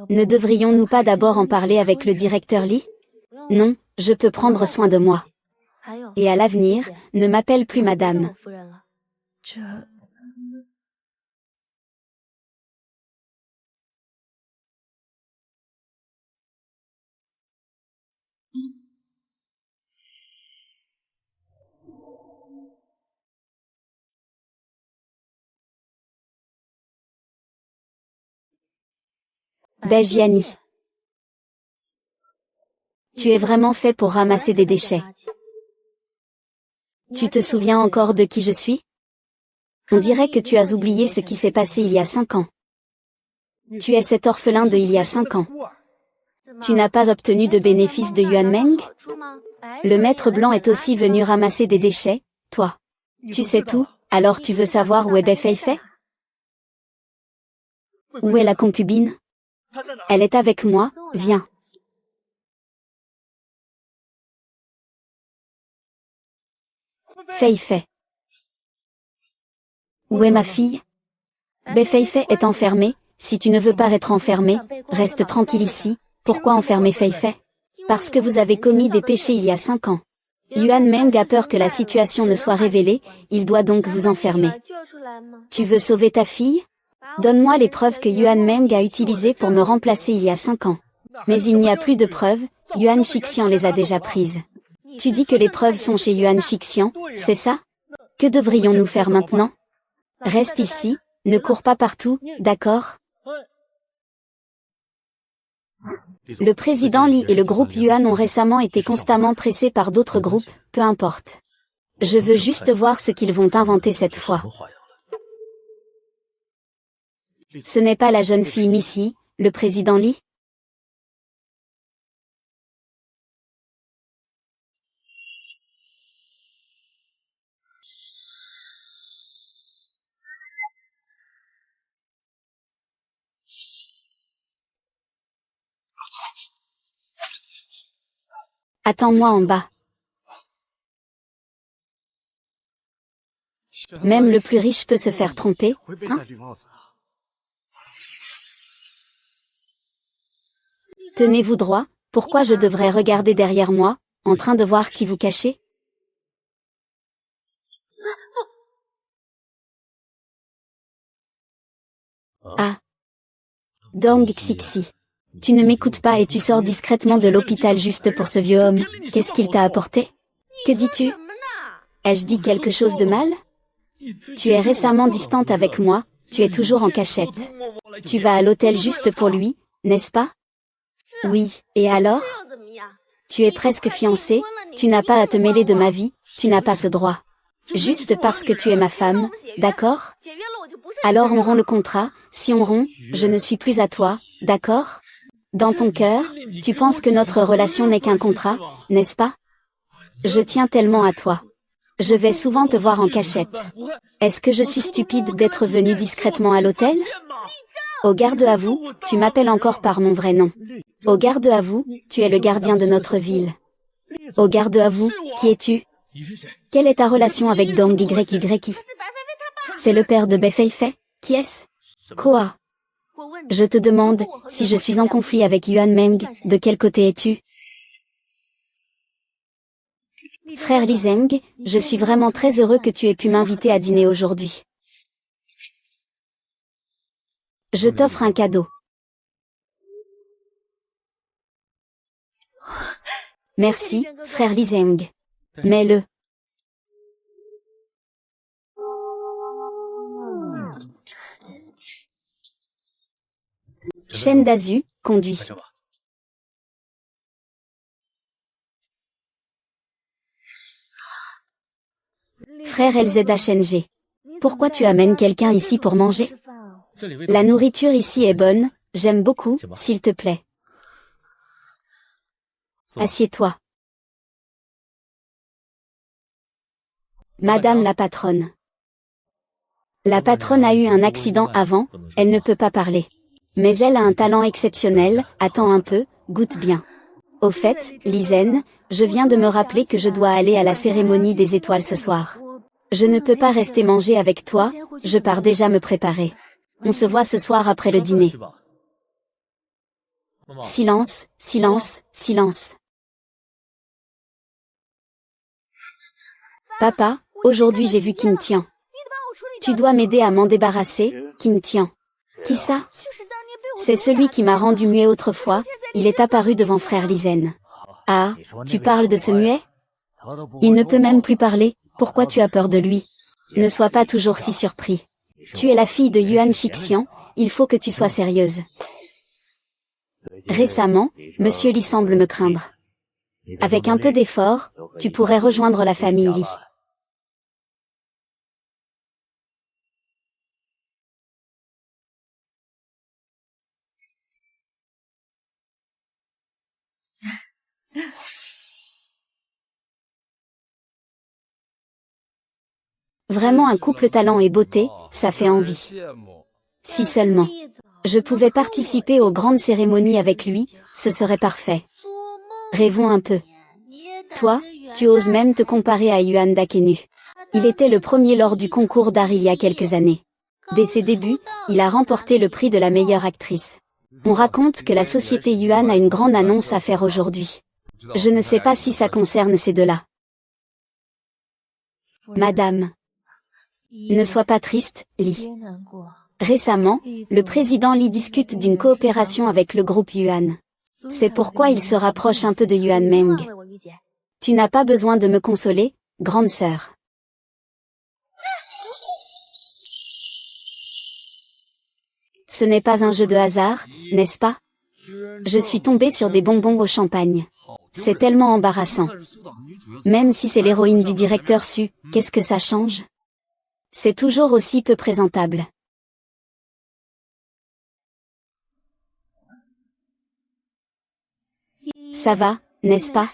Ne devrions-nous pas d'abord en parler avec le directeur Lee? Non, je peux prendre soin de moi. Et à l'avenir, ne m'appelle plus madame. Bejiani. Tu es vraiment fait pour ramasser des déchets. Tu te souviens encore de qui je suis? On dirait que tu as oublié ce qui s'est passé il y a 5 ans. Tu es cet orphelin de il y a 5 ans. Tu n'as pas obtenu de bénéfice de Yuan Meng? Le maître blanc est aussi venu ramasser des déchets, toi. Tu sais tout, alors tu veux savoir où est Beifei? Où est la concubine? Elle est avec moi, viens. Fei. Où est ma fille? Beifei est enfermée, si tu ne veux pas être enfermé, reste tranquille ici. Pourquoi enfermer Fei? Parce que vous avez commis des péchés il y a 5 ans. Yuan Meng a peur que la situation ne soit révélée, il doit donc vous enfermer. Tu veux sauver ta fille? Donne-moi les preuves que Yuan Meng a utilisées pour me remplacer il y a 5 ans. Mais il n'y a plus de preuves, Yuan Shixian les a déjà prises. Tu dis que les preuves sont chez Yuan Shixian, c'est ça? Que devrions-nous faire maintenant? Reste ici, ne cours pas partout, d'accord? Le président Li et le groupe Yuan ont récemment été constamment pressés par d'autres groupes, peu importe. Je veux juste voir ce qu'ils vont inventer cette fois. Ce n'est pas la jeune fille Missy, le président Li? Attends-moi en bas. Même le plus riche peut se faire tromper, hein? Tenez-vous droit, pourquoi je devrais regarder derrière moi, en train de voir qui vous cachez? Ah. Dong Xixi. Tu ne m'écoutes pas et tu sors discrètement de l'hôpital juste pour ce vieux homme. Qu'est-ce qu'il t'a apporté? Que dis-tu? Ai-je dit quelque chose de mal? Tu es récemment distante avec moi, tu es toujours en cachette. Tu vas à l'hôtel juste pour lui, n'est-ce pas? Oui, et alors? Tu es presque fiancée, tu n'as pas à te mêler de ma vie, tu n'as pas ce droit. Juste parce que tu es ma femme, d'accord? Alors on rompt le contrat, si on rompt, je ne suis plus à toi, d'accord? Dans ton cœur, tu penses que notre relation n'est qu'un contrat, n'est-ce pas? Je tiens tellement à toi. Je vais souvent te voir en cachette. Est-ce que je suis stupide d'être venue discrètement à l'hôtel? Au garde à vous, tu m'appelles encore par mon vrai nom. Au garde à vous, tu es le gardien de notre ville. Au garde à vous, qui es-tu? Quelle est ta relation avec Dong YY? C'est le père de Beifei? Qui est-ce? Quoi? Je te demande, si je suis en conflit avec Yuan Meng, de quel côté es-tu? Frère Li Zeng, je suis vraiment très heureux que tu aies pu m'inviter à dîner aujourd'hui. Je t'offre un cadeau. Merci, frère Li Zeng. Mets-le. Shen Dazu, conduit. Frère LZHNG. Pourquoi tu amènes quelqu'un ici pour manger? La nourriture ici est bonne, j'aime beaucoup, s'il te plaît. Assieds-toi. Madame la patronne. La patronne a eu un accident avant, elle ne peut pas parler. Mais elle a un talent exceptionnel, attends un peu, goûte bien. Au fait, Li Zhen, je viens de me rappeler que je dois aller à la cérémonie des étoiles ce soir. Je ne peux pas rester manger avec toi, je pars déjà me préparer. On se voit ce soir après le dîner. Silence, silence, silence. Papa, aujourd'hui j'ai vu Qin Tian. Tu dois m'aider à m'en débarrasser, Qin Tian. Qui ça? C'est celui qui m'a rendu muet autrefois, il est apparu devant frère Lizen. Ah, tu parles de ce muet? Il ne peut même plus parler, pourquoi tu as peur de lui? Ne sois pas toujours si surpris. Tu es la fille de Yuan Shixian, il faut que tu sois sérieuse. Récemment, Monsieur Li semble me craindre. Avec un peu d'effort, tu pourrais rejoindre la famille Li. Vraiment un couple talent et beauté, ça fait envie. Si seulement je pouvais participer aux grandes cérémonies avec lui, ce serait parfait. Rêvons un peu. Toi, tu oses même te comparer à Yuan Dakenu. Il était le premier lors du concours d'art il y a quelques années. Dès ses débuts, il a remporté le prix de la meilleure actrice. On raconte que la société Yuan a une grande annonce à faire aujourd'hui. Je ne sais pas si ça concerne ces deux-là. Madame, ne sois pas triste, Li. Récemment, le président Li discute d'une coopération avec le groupe Yuan. C'est pourquoi il se rapproche un peu de Yuan Meng. Tu n'as pas besoin de me consoler, grande sœur. Ce n'est pas un jeu de hasard, n'est-ce pas? Je suis tombée sur des bonbons au champagne. C'est tellement embarrassant. Même si c'est l'héroïne du directeur Su, qu'est-ce que ça change? C'est toujours aussi peu présentable. Ça va, n'est-ce pas?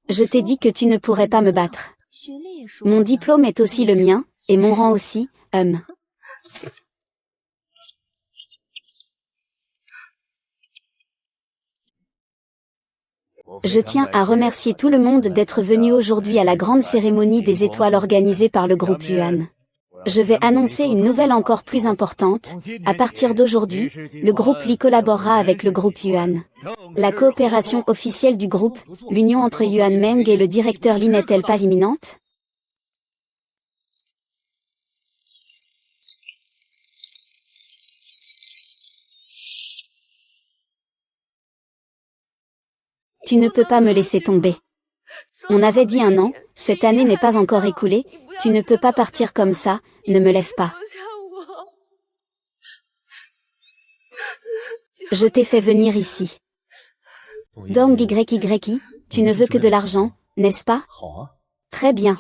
Je t'ai dit que tu ne pourrais pas me battre. Mon diplôme est aussi le mien, et mon rang aussi, Je tiens à remercier tout le monde d'être venu aujourd'hui à la grande cérémonie des étoiles organisée par le groupe Yuan. Je vais annoncer une nouvelle encore plus importante. À partir d'aujourd'hui, le groupe Li collaborera avec le groupe Yuan. La coopération officielle du groupe, l'union entre Yuan Meng et le directeur Li n'est-elle pas imminente? Tu ne peux pas me laisser tomber. On avait dit 1 an, cette année n'est pas encore écoulée, tu ne peux pas partir comme ça, ne me laisse pas. Je t'ai fait venir ici. Dong YY, tu ne veux que de l'argent, n'est-ce pas? Très bien.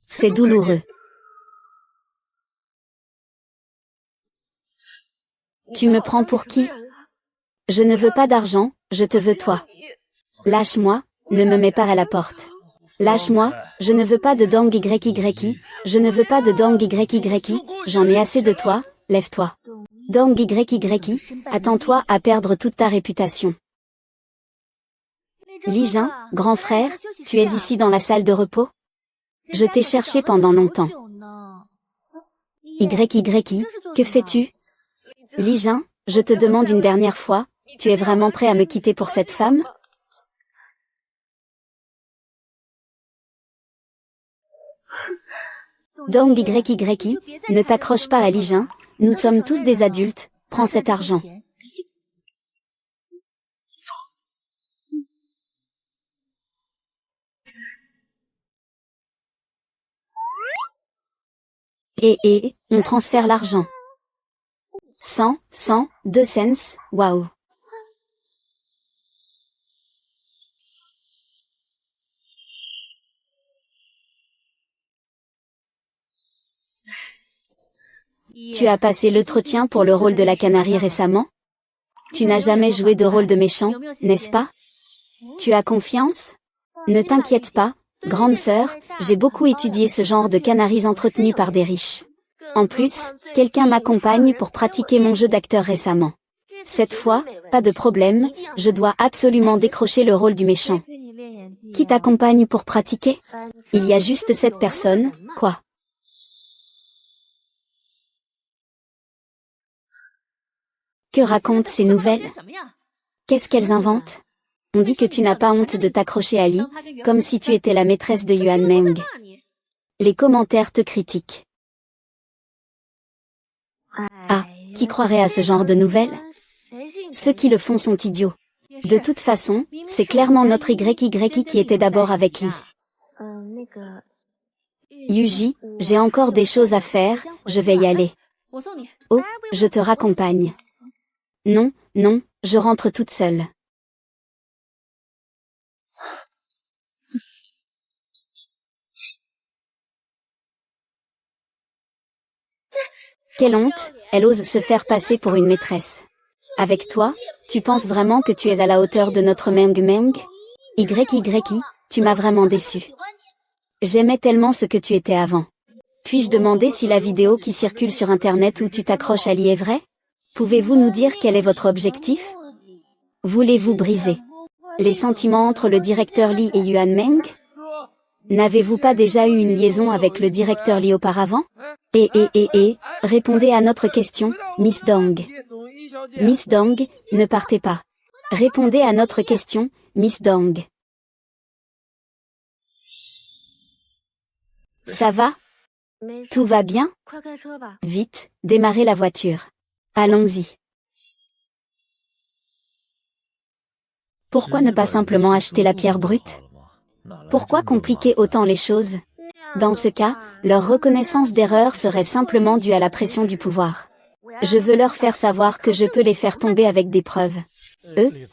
C'est douloureux. Tu me prends pour qui? Je ne veux pas d'argent, je te veux toi. Lâche-moi, ne me mets pas à la porte. Lâche-moi, je ne veux pas de Dong YY, je ne veux pas de Dong YY, j'en ai assez de toi, lève-toi. Dong YY, attends-toi à perdre toute ta réputation. Li Jin, grand frère, tu es ici dans la salle de repos? Je t'ai cherché pendant longtemps. YY, que fais-tu? Li Jin, je te demande une dernière fois, tu es vraiment prêt à me quitter pour cette femme? Dong YY, ne t'accroche pas à Li Jin, nous sommes tous des adultes, prends cet argent. Et, on transfère l'argent. 100, 2 cents, waouh. Tu as passé l'entretien pour le rôle de la Canarie récemment? Tu n'as jamais joué de rôle de méchant, n'est-ce pas? Tu as confiance? Ne t'inquiète pas, grande sœur, j'ai beaucoup étudié ce genre de canaries entretenues par des riches. En plus, quelqu'un m'accompagne pour pratiquer mon jeu d'acteur récemment. Cette fois, pas de problème, je dois absolument décrocher le rôle du méchant. Qui t'accompagne pour pratiquer? Il y a juste cette personne, quoi? Que racontent ces nouvelles? Qu'est-ce qu'elles inventent? On dit que tu n'as pas honte de t'accrocher à Lee, comme si tu étais la maîtresse de Yuan Meng. Les commentaires te critiquent. Ah, qui croirait à ce genre de nouvelles? Ceux qui le font sont idiots. De toute façon, c'est clairement notre YYI qui était d'abord avec Lee. Yuji, j'ai encore des choses à faire, je vais y aller. Oh, je te raccompagne. Non, non, je rentre toute seule. Quelle honte, elle ose se faire passer pour une maîtresse. Avec toi, tu penses vraiment que tu es à la hauteur de notre Meng Meng? YYI, tu m'as vraiment déçu. J'aimais tellement ce que tu étais avant. Puis-je demander si la vidéo qui circule sur Internet où tu t'accroches à Lee est vraie? Pouvez-vous nous dire quel est votre objectif? Voulez-vous briser les sentiments entre le directeur Lee et Yuan Meng? N'avez-vous pas déjà eu une liaison avec le directeur Lee auparavant? Répondez à notre question, Miss Dong. Miss Dong, ne partez pas. Répondez à notre question, Miss Dong. Ça va? Tout va bien? Vite, démarrez la voiture. Allons-y. Pourquoi ne pas simplement acheter la pierre brute? Pourquoi compliquer autant les choses? Dans ce cas, leur reconnaissance d'erreur serait simplement due à la pression du pouvoir. Je veux leur faire savoir que je peux les faire tomber avec des preuves.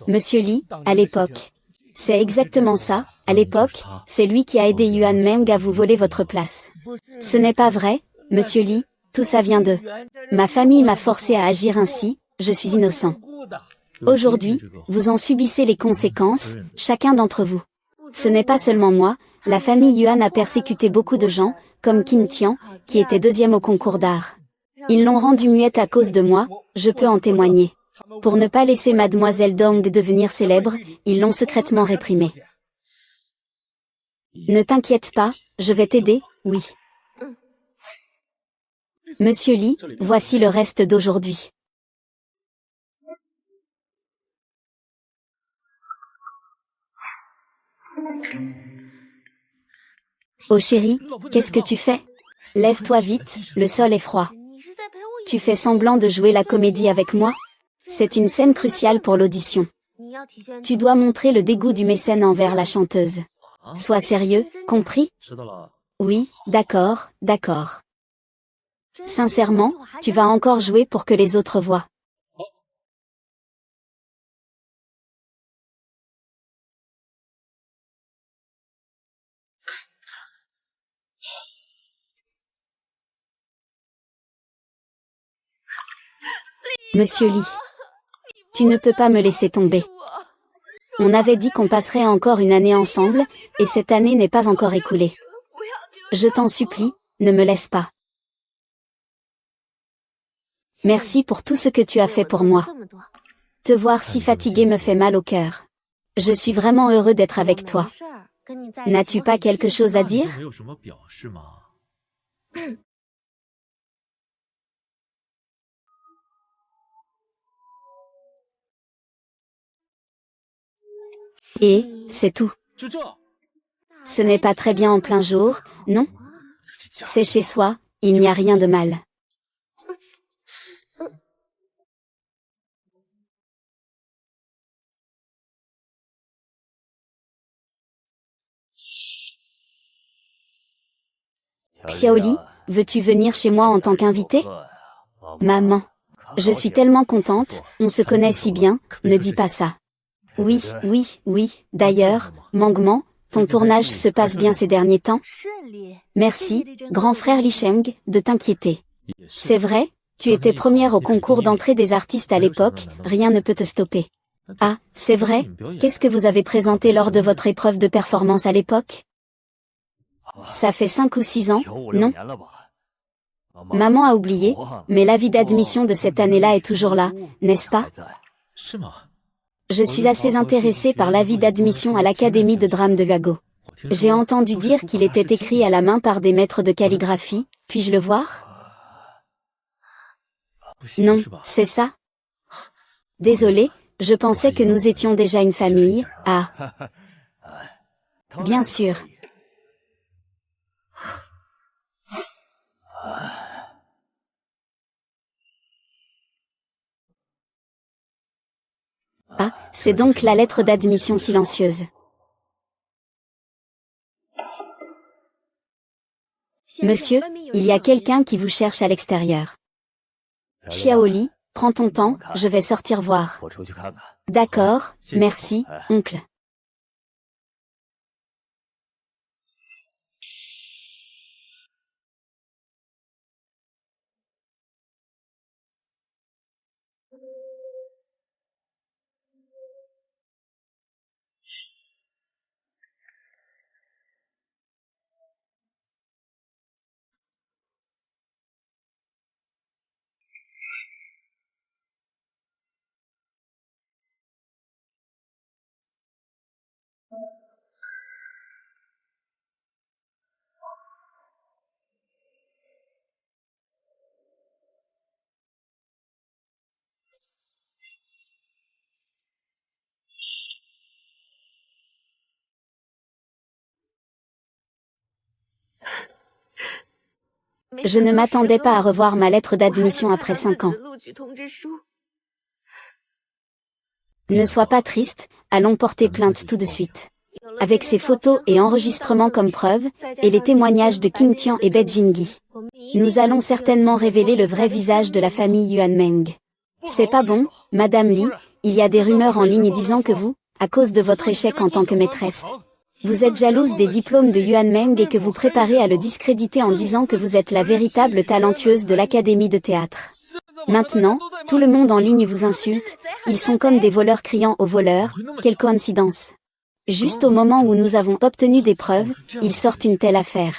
Monsieur Lee, à l'époque. C'est exactement ça, à l'époque, c'est lui qui a aidé Yuan Meng à vous voler votre place. Ce n'est pas vrai, Monsieur Lee, tout ça vient de... Ma famille m'a forcé à agir ainsi, je suis innocent. Aujourd'hui, vous en subissez les conséquences, chacun d'entre vous. Ce n'est pas seulement moi, la famille Yuan a persécuté beaucoup de gens, comme Qin Tian, qui était deuxième au concours d'art. Ils l'ont rendu muette à cause de moi, je peux en témoigner. Pour ne pas laisser Mademoiselle Dong devenir célèbre, ils l'ont secrètement réprimée. Ne t'inquiète pas, je vais t'aider, oui. Monsieur Lee, voici le reste d'aujourd'hui. Oh chérie, qu'est-ce que tu fais? Lève-toi vite, le sol est froid. Tu fais semblant de jouer la comédie avec moi? C'est une scène cruciale pour l'audition. Tu dois montrer le dégoût du mécène envers la chanteuse. Sois sérieux, compris? Oui, d'accord, d'accord. Sincèrement, tu vas encore jouer pour que les autres voient. Monsieur Lee, tu ne peux pas me laisser tomber. On avait dit qu'on passerait encore une année ensemble, et cette année n'est pas encore écoulée. Je t'en supplie, ne me laisse pas. Merci pour tout ce que tu as fait pour moi. Te voir si fatigué me fait mal au cœur. Je suis vraiment heureux d'être avec toi. N'as-tu pas quelque chose à dire? Et, c'est tout. Ce n'est pas très bien en plein jour, non? C'est chez soi, il n'y a rien de mal. Xiaoli, veux-tu venir chez moi en tant qu'invité? Maman. Je suis tellement contente, on se connaît si bien, ne dis pas ça. Oui, oui, oui, d'ailleurs, Mangman, ton tournage se passe bien ces derniers temps? Merci, grand frère Li Sheng, de t'inquiéter. C'est vrai, tu étais première au concours d'entrée des artistes à l'époque, rien ne peut te stopper. Ah, c'est vrai? Qu'est-ce que vous avez présenté lors de votre épreuve de performance à l'époque? Ça fait 5 ou 6 ans, non? Maman a oublié, mais l'avis d'admission de cette année-là est toujours là, n'est-ce pas? Je suis assez intéressée par l'avis d'admission à l'Académie de drame de Huago. J'ai entendu dire qu'il était écrit à la main par des maîtres de calligraphie, puis-je le voir? Non, c'est ça? Désolé, je pensais que nous étions déjà une famille. Ah. Bien sûr. Ah, c'est donc la lettre d'admission silencieuse. Monsieur, il y a quelqu'un qui vous cherche à l'extérieur. Xiaoli, prends ton temps, je vais sortir voir. D'accord, merci, oncle. Je ne m'attendais pas à revoir ma lettre d'admission après 5 ans. Ne sois pas triste, allons porter plainte tout de suite. Avec ces photos et enregistrements comme preuve, et les témoignages de Qing Tian et Bei Jingyi, nous allons certainement révéler le vrai visage de la famille Yuan Meng. C'est pas bon, Madame Li, il y a des rumeurs en ligne disant que vous, à cause de votre échec en tant que maîtresse, vous êtes jalouse des diplômes de Yuan Meng et que vous préparez à le discréditer en disant que vous êtes la véritable talentueuse de l'académie de théâtre. Maintenant, tout le monde en ligne vous insulte, ils sont comme des voleurs criant aux voleurs, quelle coïncidence. Juste au moment où nous avons obtenu des preuves, ils sortent une telle affaire.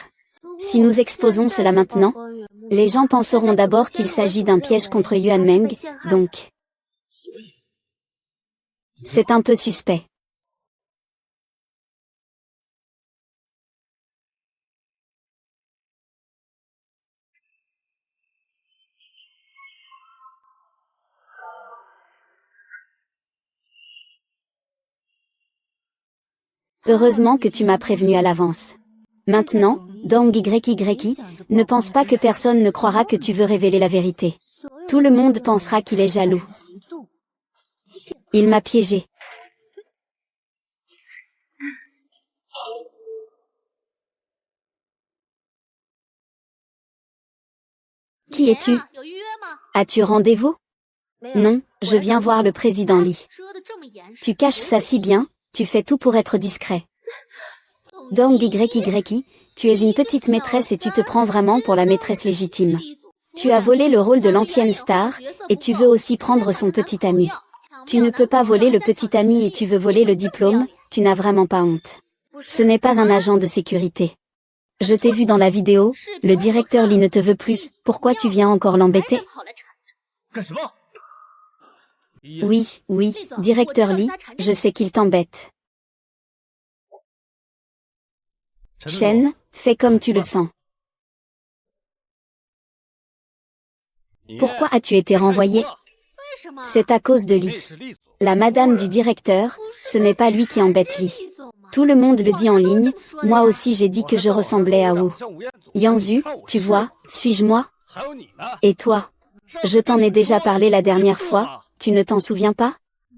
Si nous exposons cela maintenant, les gens penseront d'abord qu'il s'agit d'un piège contre Yuan Meng, donc c'est un peu suspect. Heureusement que tu m'as prévenu à l'avance. Maintenant, Dong YY, ne pense pas que personne ne croira que tu veux révéler la vérité. Tout le monde pensera qu'il est jaloux. Il m'a piégé. Qui es-tu? As-tu rendez-vous? Non, je viens voir le président Li. Tu caches ça si bien, tu fais tout pour être discret. Dong YY, tu es une petite maîtresse et tu te prends vraiment pour la maîtresse légitime. Tu as volé le rôle de l'ancienne star, et tu veux aussi prendre son petit ami. Tu ne peux pas voler le petit ami et tu veux voler le diplôme, tu n'as vraiment pas honte. Ce n'est pas un agent de sécurité. Je t'ai vu dans la vidéo, le directeur Li ne te veut plus, pourquoi tu viens encore l'embêter? Oui, directeur Li, je sais qu'il t'embête. Shen, fais comme tu le sens. Pourquoi as-tu été renvoyé? C'est à cause de Li. La madame du directeur, ce n'est pas lui qui embête Li. Tout le monde le dit en ligne, moi aussi j'ai dit que je ressemblais à Wu. Yangzu, tu vois, suis-je moi? Et toi? Je t'en ai déjà parlé la dernière fois, tu ne t'en souviens pas?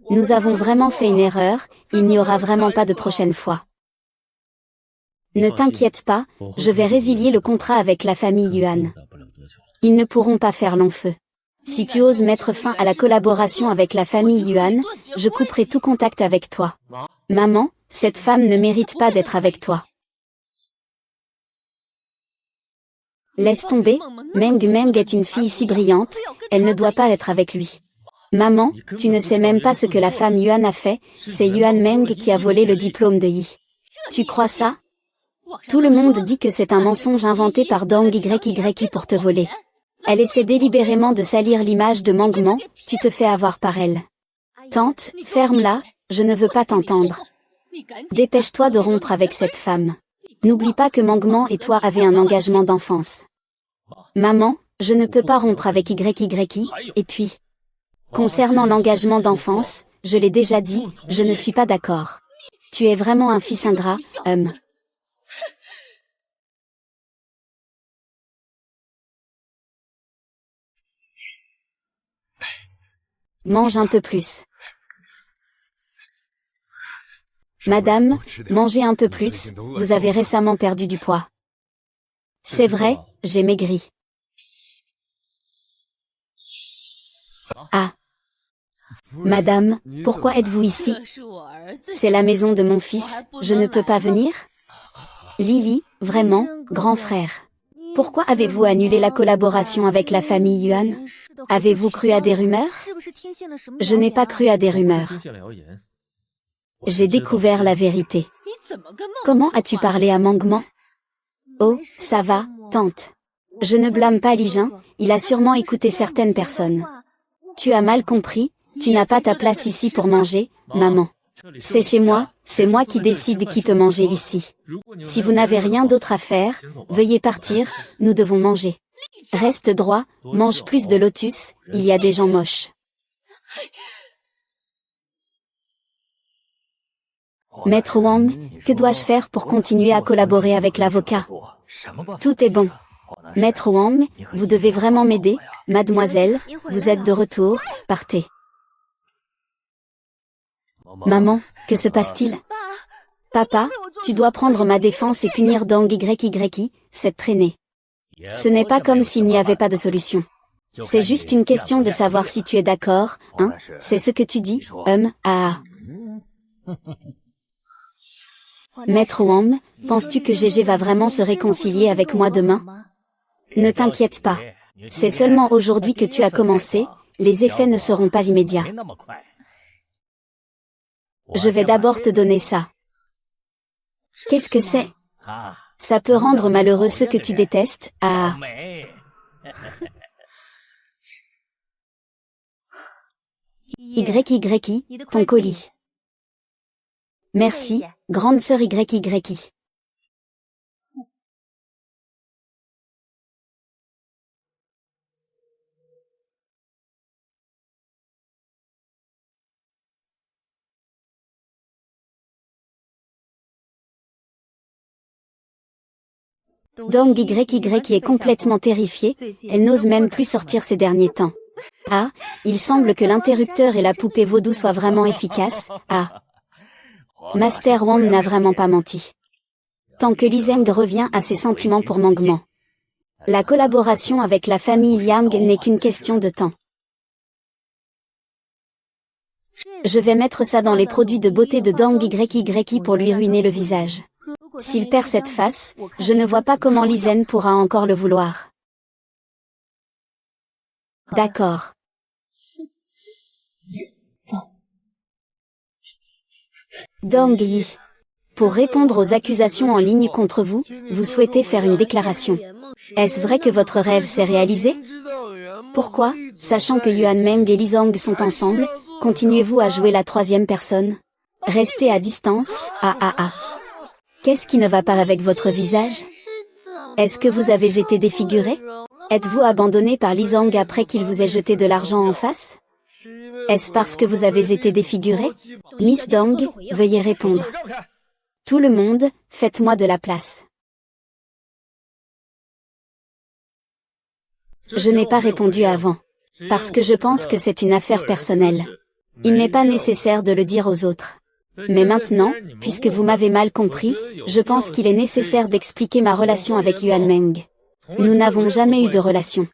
Nous avons vraiment fait une erreur, il n'y aura vraiment pas de prochaine fois. Ne t'inquiète pas, je vais résilier le contrat avec la famille Yuan. Ils ne pourront pas faire long feu. Si tu oses mettre fin à la collaboration avec la famille Yuan, je couperai tout contact avec toi. Maman, cette femme ne mérite pas d'être avec toi. Laisse tomber, Meng est une fille si brillante, elle ne doit pas être avec lui. Maman, tu ne sais même pas ce que la femme Yuan a fait, c'est Yuan Meng qui a volé le diplôme de Yi. Tu crois ça? Tout le monde dit que c'est un mensonge inventé par Dong YY pour te voler. Elle essaie délibérément de salir l'image de Mangman, tu te fais avoir par elle. Tante, ferme-la, je ne veux pas t'entendre. Dépêche-toi de rompre avec cette femme. N'oublie pas que Mangman et toi avez un engagement d'enfance. Maman, je ne peux pas rompre avec YY, et puis... Concernant l'engagement d'enfance, je l'ai déjà dit, je ne suis pas d'accord. Tu es vraiment un fils ingrat, Mange un peu plus. Madame, mangez un peu plus, vous avez récemment perdu du poids. C'est vrai, j'ai maigri. Ah. Madame, pourquoi êtes-vous ici? C'est la maison de mon fils, je ne peux pas venir? Lily, vraiment, grand frère. Pourquoi avez-vous annulé la collaboration avec la famille Yuan? Avez-vous cru à des rumeurs? Je n'ai pas cru à des rumeurs. J'ai découvert la vérité. Comment as-tu parlé à Mangman? Oh, ça va, tante. Je ne blâme pas Li Jin, il a sûrement écouté certaines personnes. Tu as mal compris, tu n'as pas ta place ici pour manger, maman. C'est chez moi, c'est moi qui décide qui peut manger ici. Si vous n'avez rien d'autre à faire, veuillez partir, nous devons manger. Reste droit, mange plus de lotus, il y a des gens moches. Maître Wang, que dois-je faire pour continuer à collaborer avec l'avocat? Tout est bon. Maître Wang, vous devez vraiment m'aider, mademoiselle, vous êtes de retour, partez. Maman, que se passe-t-il? Papa, tu dois prendre ma défense et punir Dong YY, cette traînée. Ce n'est pas comme s'il n'y avait pas de solution. C'est juste une question de savoir si tu es d'accord, hein, c'est ce que tu dis, ah. Maître Wang, penses-tu que Gégé va vraiment se réconcilier avec moi demain? Ne t'inquiète pas. C'est seulement aujourd'hui que tu as commencé, les effets ne seront pas immédiats. Je vais d'abord te donner ça. Qu'est-ce que c'est? Ça peut rendre malheureux ceux que tu détestes, ah. YY, ton colis. Merci, grande sœur YY. Dong YY est complètement terrifiée, elle n'ose même plus sortir ces derniers temps. Ah, il semble que l'interrupteur et la poupée vaudou soient vraiment efficaces, ah. Master Wang n'a vraiment pas menti. Tant que Li Zeng revient à ses sentiments pour Mangman. La collaboration avec la famille Liang n'est qu'une question de temps. Je vais mettre ça dans les produits de beauté de Dong YY pour lui ruiner le visage. S'il perd cette face, je ne vois pas comment Li Zeng pourra encore le vouloir. D'accord. Dong Yi. Pour répondre aux accusations en ligne contre vous, vous souhaitez faire une déclaration. Est-ce vrai que votre rêve s'est réalisé? Pourquoi, sachant que Yuan Meng et Li Zong sont ensemble, continuez-vous à jouer la troisième personne? Restez à distance, ah. Qu'est-ce qui ne va pas avec votre visage? Est-ce que vous avez été défiguré? Êtes-vous abandonné par Li Zong après qu'il vous ait jeté de l'argent en face? Est-ce parce que vous avez été défiguré? Miss Dong, veuillez répondre. Tout le monde, faites-moi de la place. Je n'ai pas répondu avant. Parce que je pense que c'est une affaire personnelle. Il n'est pas nécessaire de le dire aux autres. Mais maintenant, puisque vous m'avez mal compris, je pense qu'il est nécessaire d'expliquer ma relation avec Yuan Meng. Nous n'avons jamais eu de relation.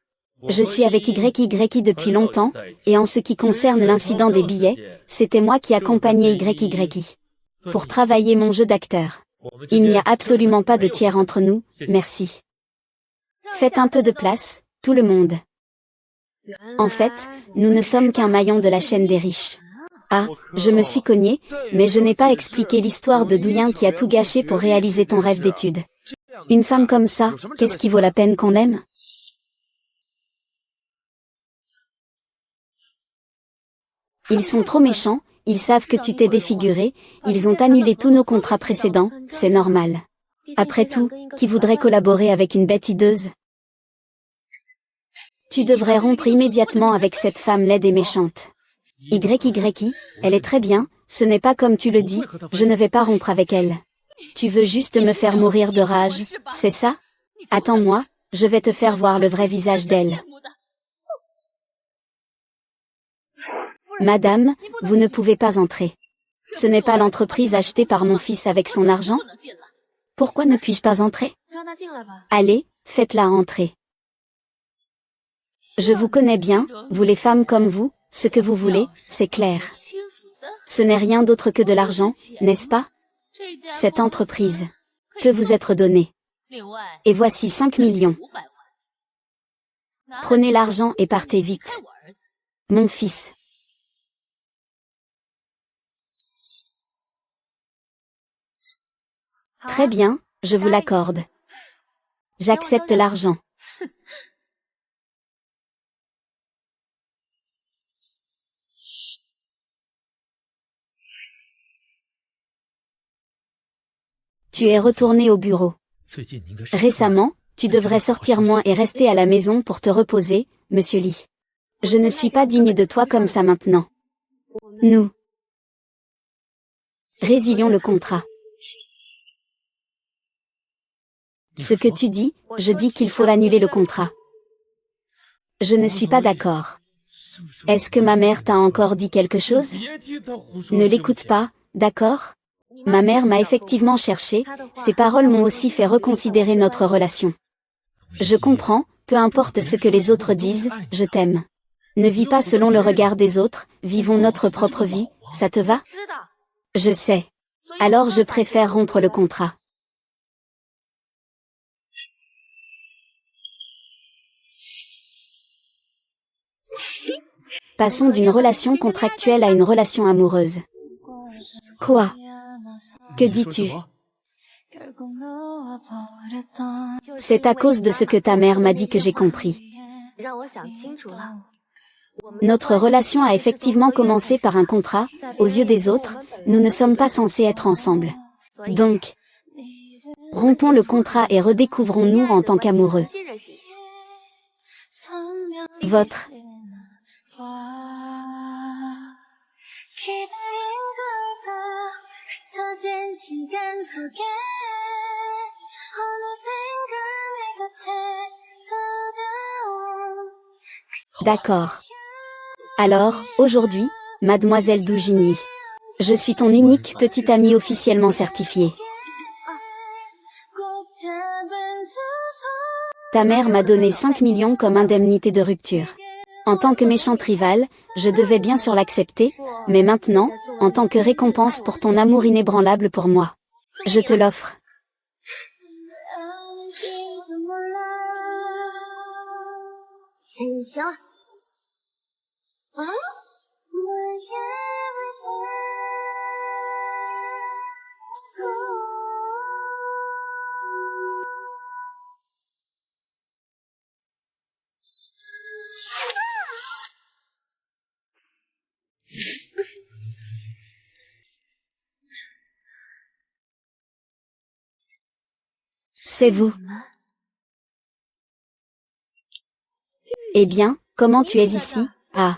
Je suis avec YY depuis longtemps, et en ce qui concerne l'incident des billets, c'était moi qui accompagnais YY. Pour travailler mon jeu d'acteur. Il n'y a absolument pas de tiers entre nous, merci. Faites un peu de place, tout le monde. En fait, nous ne sommes qu'un maillon de la chaîne des riches. Ah, je me suis cogné, mais je n'ai pas expliqué l'histoire de Douyin qui a tout gâché pour réaliser ton rêve d'études. Une femme comme ça, qu'est-ce qui vaut la peine qu'on l'aime? Ils sont trop méchants, ils savent que tu t'es défiguré, ils ont annulé tous nos contrats précédents, c'est normal. Après tout, qui voudrait collaborer avec une bête hideuse? Tu devrais rompre immédiatement avec cette femme laide et méchante. YYI, elle est très bien, ce n'est pas comme tu le dis, je ne vais pas rompre avec elle. Tu veux juste me faire mourir de rage, c'est ça? Attends-moi, je vais te faire voir le vrai visage d'elle. Madame, vous ne pouvez pas entrer. Ce n'est pas l'entreprise achetée par mon fils avec son argent? Pourquoi ne puis-je pas entrer? Allez, faites-la entrer. Je vous connais bien, vous les femmes comme vous, ce que vous voulez, c'est clair. Ce n'est rien d'autre que de l'argent, n'est-ce pas? Cette entreprise peut vous être donnée. Et voici 5 millions. Prenez l'argent et partez vite. Mon fils. Très bien, je vous l'accorde. J'accepte l'argent. Tu es retourné au bureau. Récemment, tu devrais sortir moins et rester à la maison pour te reposer, Monsieur Lee. Je ne suis pas digne de toi comme ça maintenant. Nous résilions le contrat. Ce que tu dis, je dis qu'il faut annuler le contrat. Je ne suis pas d'accord. Est-ce que ma mère t'a encore dit quelque chose? Ne l'écoute pas, d'accord? Ma mère m'a effectivement cherché, ses paroles m'ont aussi fait reconsidérer notre relation. Je comprends, peu importe ce que les autres disent, je t'aime. Ne vis pas selon le regard des autres, vivons notre propre vie, ça te va? Je sais. Alors je préfère rompre le contrat. Passons d'une relation contractuelle à une relation amoureuse. Quoi? Que dis-tu? C'est à cause de ce que ta mère m'a dit que j'ai compris. Notre relation a effectivement commencé par un contrat, aux yeux des autres, nous ne sommes pas censés être ensemble. Donc, rompons le contrat et redécouvrons-nous en tant qu'amoureux. Votre. D'accord. Alors, aujourd'hui, Mademoiselle Doujini. Je suis ton unique petite amie officiellement certifiée. Ta mère m'a donné 5 millions comme indemnité de rupture. En tant que méchante rivale, je devais bien sûr l'accepter, mais maintenant, en tant que récompense pour ton amour inébranlable pour moi, je te l'offre. C'est vous. Eh bien, comment tu es ici? Ah.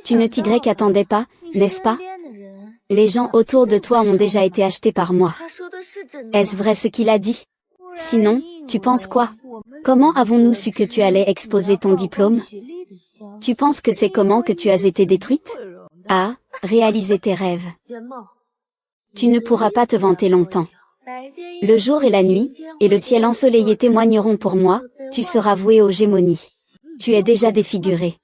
Tu ne t'y pas, n'est-ce pas? Les gens autour de toi ont déjà été achetés par moi. Est-ce vrai ce qu'il a dit? Sinon, tu penses quoi? Comment avons-nous su que tu allais exposer ton diplôme? Tu penses que c'est comment que tu as été détruite? Ah, réaliser tes rêves. Tu ne pourras pas te vanter longtemps. Le jour et la nuit, et le ciel ensoleillé témoigneront pour moi, tu seras voué aux gémonies. Tu es déjà défiguré.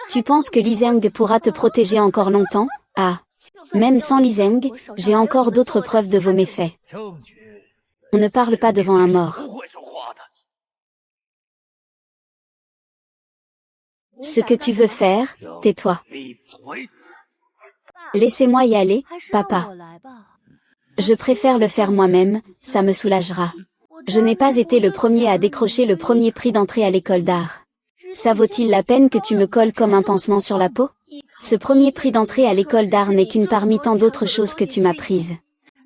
Tu penses que Li Zeng pourra te protéger encore longtemps? Ah. Même sans Li Zeng, j'ai encore d'autres preuves de vos méfaits. On ne parle pas devant un mort. Ce que tu veux faire, tais-toi. Laissez-moi y aller, papa. Je préfère le faire moi-même, ça me soulagera. Je n'ai pas été le premier à décrocher le premier prix d'entrée à l'école d'art. Ça vaut-il la peine que tu me colles comme un pansement sur la peau? Ce premier prix d'entrée à l'école d'art n'est qu'une parmi tant d'autres choses que tu m'as prises.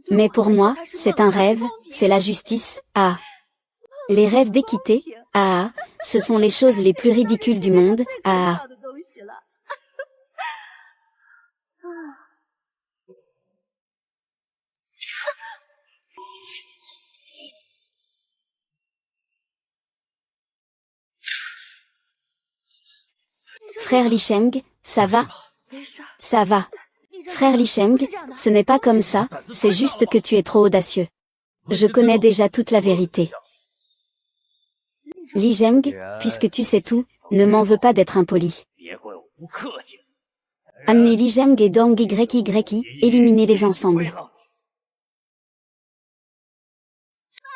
Mais pour moi, c'est un rêve, c'est la justice, ah. Les rêves d'équité, ah, ce sont les choses les plus ridicules du monde, ah. Frère Li Sheng, ça va? Ça va. Frère Li Sheng, ce n'est pas comme ça, c'est juste que tu es trop audacieux. Je connais déjà toute la vérité. Li Sheng, puisque tu sais tout, ne m'en veux pas d'être impoli. Amenez Li Sheng et Dong YY, éliminez-les ensemble.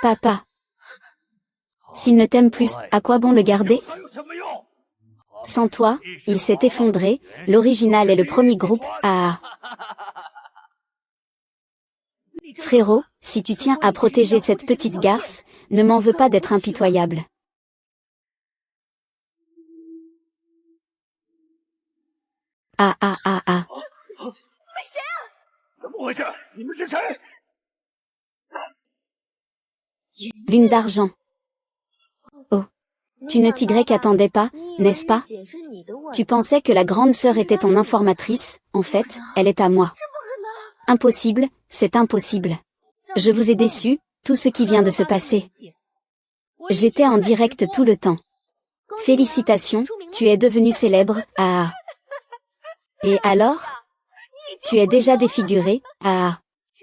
Papa. S'il ne t'aime plus, à quoi bon le garder? Sans toi, il s'est effondré, l'original est le premier groupe, ah. Frérot, si tu tiens à protéger cette petite garce, ne m'en veux pas d'être impitoyable. Ah ah ah ah. Lune d'argent. Oh. Tu ne t'attendais pas, n'est-ce pas? Tu pensais que la grande sœur était ton informatrice, en fait, elle est à moi. Impossible, c'est impossible. Je vous ai déçu, tout ce qui vient de se passer. J'étais en direct tout le temps. Félicitations, tu es devenu célèbre, ah. Et alors? Tu es déjà défiguré, ah.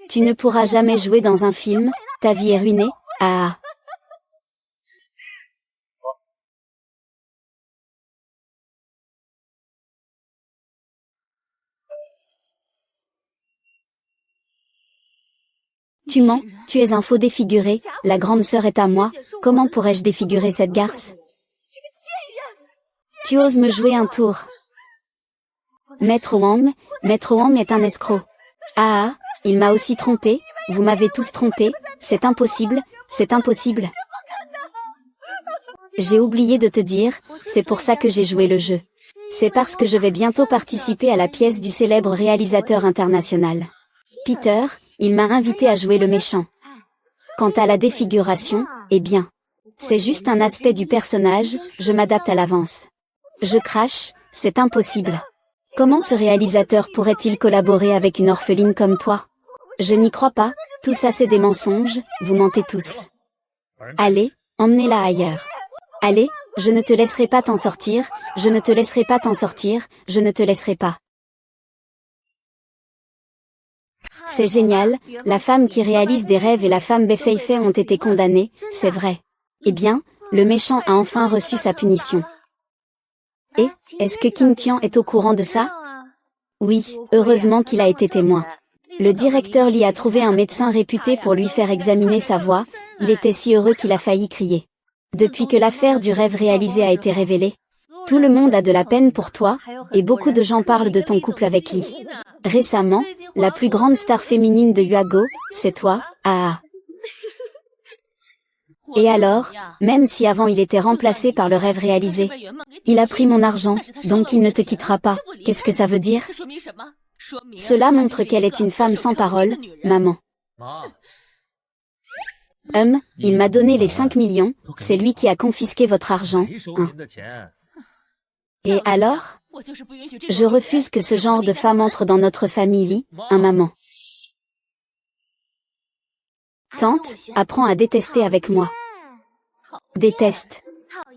Tu ne pourras jamais jouer dans un film, ta vie est ruinée, ah. Tu mens, tu es un faux défiguré, la grande sœur est à moi, comment pourrais-je défigurer cette garce? Tu oses me jouer un tour. Maître Wang est un escroc. Ah, il m'a aussi trompé, vous m'avez tous trompé, c'est impossible, c'est impossible. J'ai oublié de te dire, c'est pour ça que j'ai joué le jeu. C'est parce que je vais bientôt participer à la pièce du célèbre réalisateur international. Peter, il m'a invité à jouer le méchant. Quant à la défiguration, eh bien, c'est juste un aspect du personnage, je m'adapte à l'avance. Je crache, c'est impossible. Comment ce réalisateur pourrait-il collaborer avec une orpheline comme toi? Je n'y crois pas, tout ça c'est des mensonges, vous mentez tous. Allez, emmenez-la ailleurs. Allez, je ne te laisserai pas t'en sortir, je ne te laisserai pas t'en sortir, je ne te laisserai pas. C'est génial, la femme qui réalise des rêves et la femme Beifei ont été condamnées, c'est vrai. Eh bien, le méchant a enfin reçu sa punition. Et, est-ce que Qin Tian est au courant de ça? Oui, heureusement qu'il a été témoin. Le directeur Li a trouvé un médecin réputé pour lui faire examiner sa voix, il était si heureux qu'il a failli crier. Depuis que l'affaire du rêve réalisé a été révélée, tout le monde a de la peine pour toi, et beaucoup de gens parlent de ton couple avec Li. Récemment, la plus grande star féminine de Yuago, c'est toi, ah. Et alors, même si avant il était remplacé par le rêve réalisé, il a pris mon argent, donc il ne te quittera pas, qu'est-ce que ça veut dire? Cela montre qu'elle est une femme sans parole, maman. Il m'a donné les 5 millions, c'est lui qui a confisqué votre argent, hein. Et alors? Je refuse que ce genre de femme entre dans notre famille, hein maman. Tante, apprends à détester avec moi. Déteste.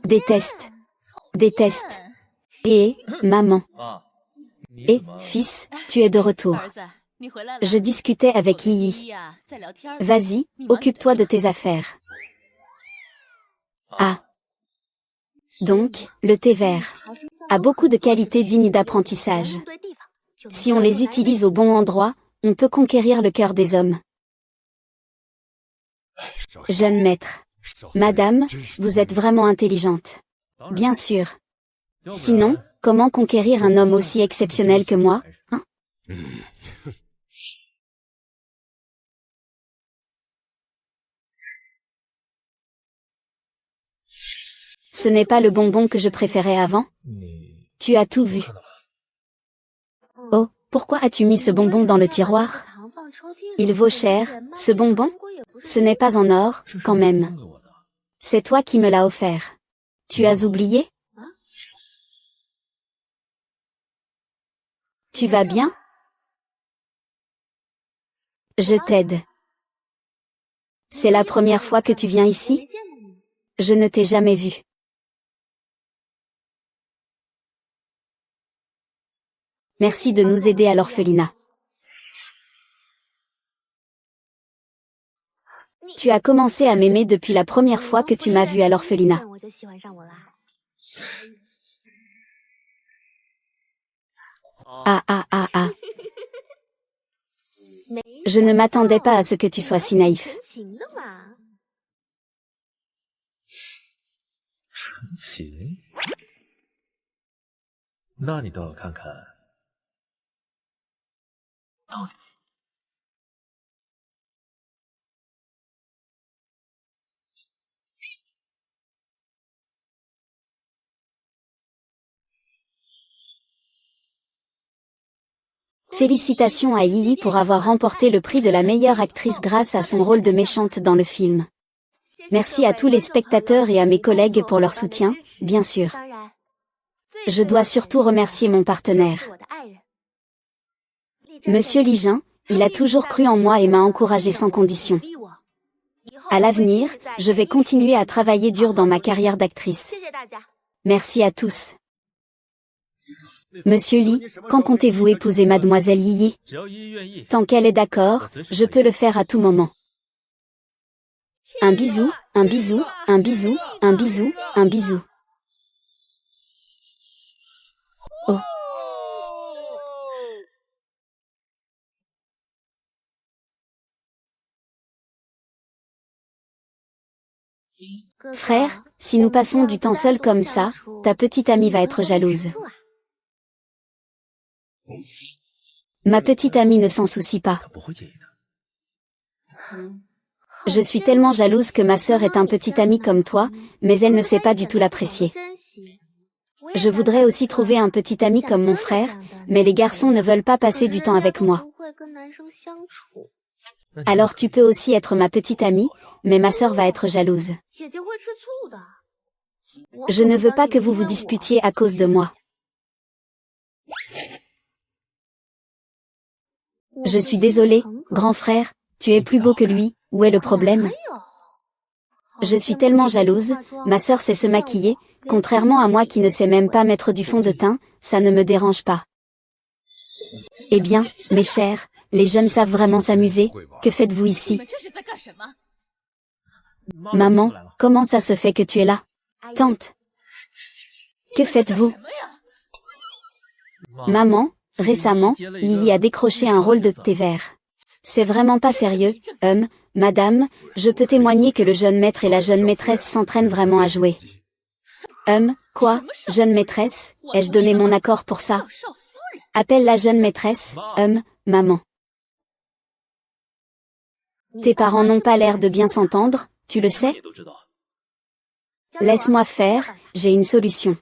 Déteste. Déteste. Et, maman. Et, fils, tu es de retour. Je discutais avec Yi. Vas-y, occupe-toi de tes affaires. Ah. Donc, le thé vert a beaucoup de qualités dignes d'apprentissage. Si on les utilise au bon endroit, on peut conquérir le cœur des hommes. Jeune maître. Madame, vous êtes vraiment intelligente. Bien sûr. Sinon, Comment conquérir un homme aussi exceptionnel que moi, hein? Ce n'est pas le bonbon que je préférais avant? Tu as tout vu. Oh, pourquoi as-tu mis ce bonbon dans le tiroir? Il vaut cher, ce bonbon? Ce n'est pas en or, quand même. C'est toi qui me l'as offert. Tu as oublié? Tu vas bien? Je t'aide. C'est la première fois que tu viens ici? Je ne t'ai jamais vu. Merci de nous aider à l'orphelinat. Tu as commencé à m'aimer depuis la première fois que tu m'as vu à l'orphelinat. Ah ah ah ah. Je ne m'attendais pas à ce que tu sois si naïf. 纯情？那你等我看看，到底 Félicitations à Yi pour avoir remporté le prix de la meilleure actrice grâce à son rôle de méchante dans le film. Merci à tous les spectateurs et à mes collègues pour leur soutien, bien sûr. Je dois surtout remercier mon partenaire. Monsieur Li Jin, il a toujours cru en moi et m'a encouragé sans condition. À l'avenir, je vais continuer à travailler dur dans ma carrière d'actrice. Merci à tous. Monsieur Li, quand comptez-vous épouser mademoiselle Yi? Tant qu'elle est d'accord, je peux le faire à tout moment. Un bisou, un bisou, un bisou, un bisou, un bisou. Oh. Frère, si nous passons du temps seuls comme ça, ta petite amie va être jalouse. Ma petite amie ne s'en soucie pas. 他不会介意的。 Je suis tellement jalouse que ma sœur est un petit ami comme toi, mais elle ne sait pas du tout l'apprécier. Je voudrais aussi trouver un petit ami comme mon frère, mais les garçons ne veulent pas passer du temps avec moi. Alors tu peux aussi être ma petite amie, mais ma sœur va être jalouse. Je ne veux pas que vous vous disputiez à cause de moi. Je suis désolée, grand frère, tu es plus beau que lui, où est le problème? Je suis tellement jalouse, ma sœur sait se maquiller, contrairement à moi qui ne sais même pas mettre du fond de teint, ça ne me dérange pas. Eh bien, mes chers, les jeunes savent vraiment s'amuser, que faites-vous ici? Maman, comment ça se fait que tu es là? Tante, que faites-vous? Maman, récemment, Yi a décroché un rôle de thé vert. C'est vraiment pas sérieux, madame, je peux témoigner que le jeune maître et la jeune maîtresse s'entraînent vraiment à jouer. Quoi, jeune maîtresse, ai-je donné mon accord pour ça? Appelle la jeune maîtresse, maman. Tes parents n'ont pas l'air de bien s'entendre, tu le sais? 也都知道。 Laisse-moi faire, j'ai une solution.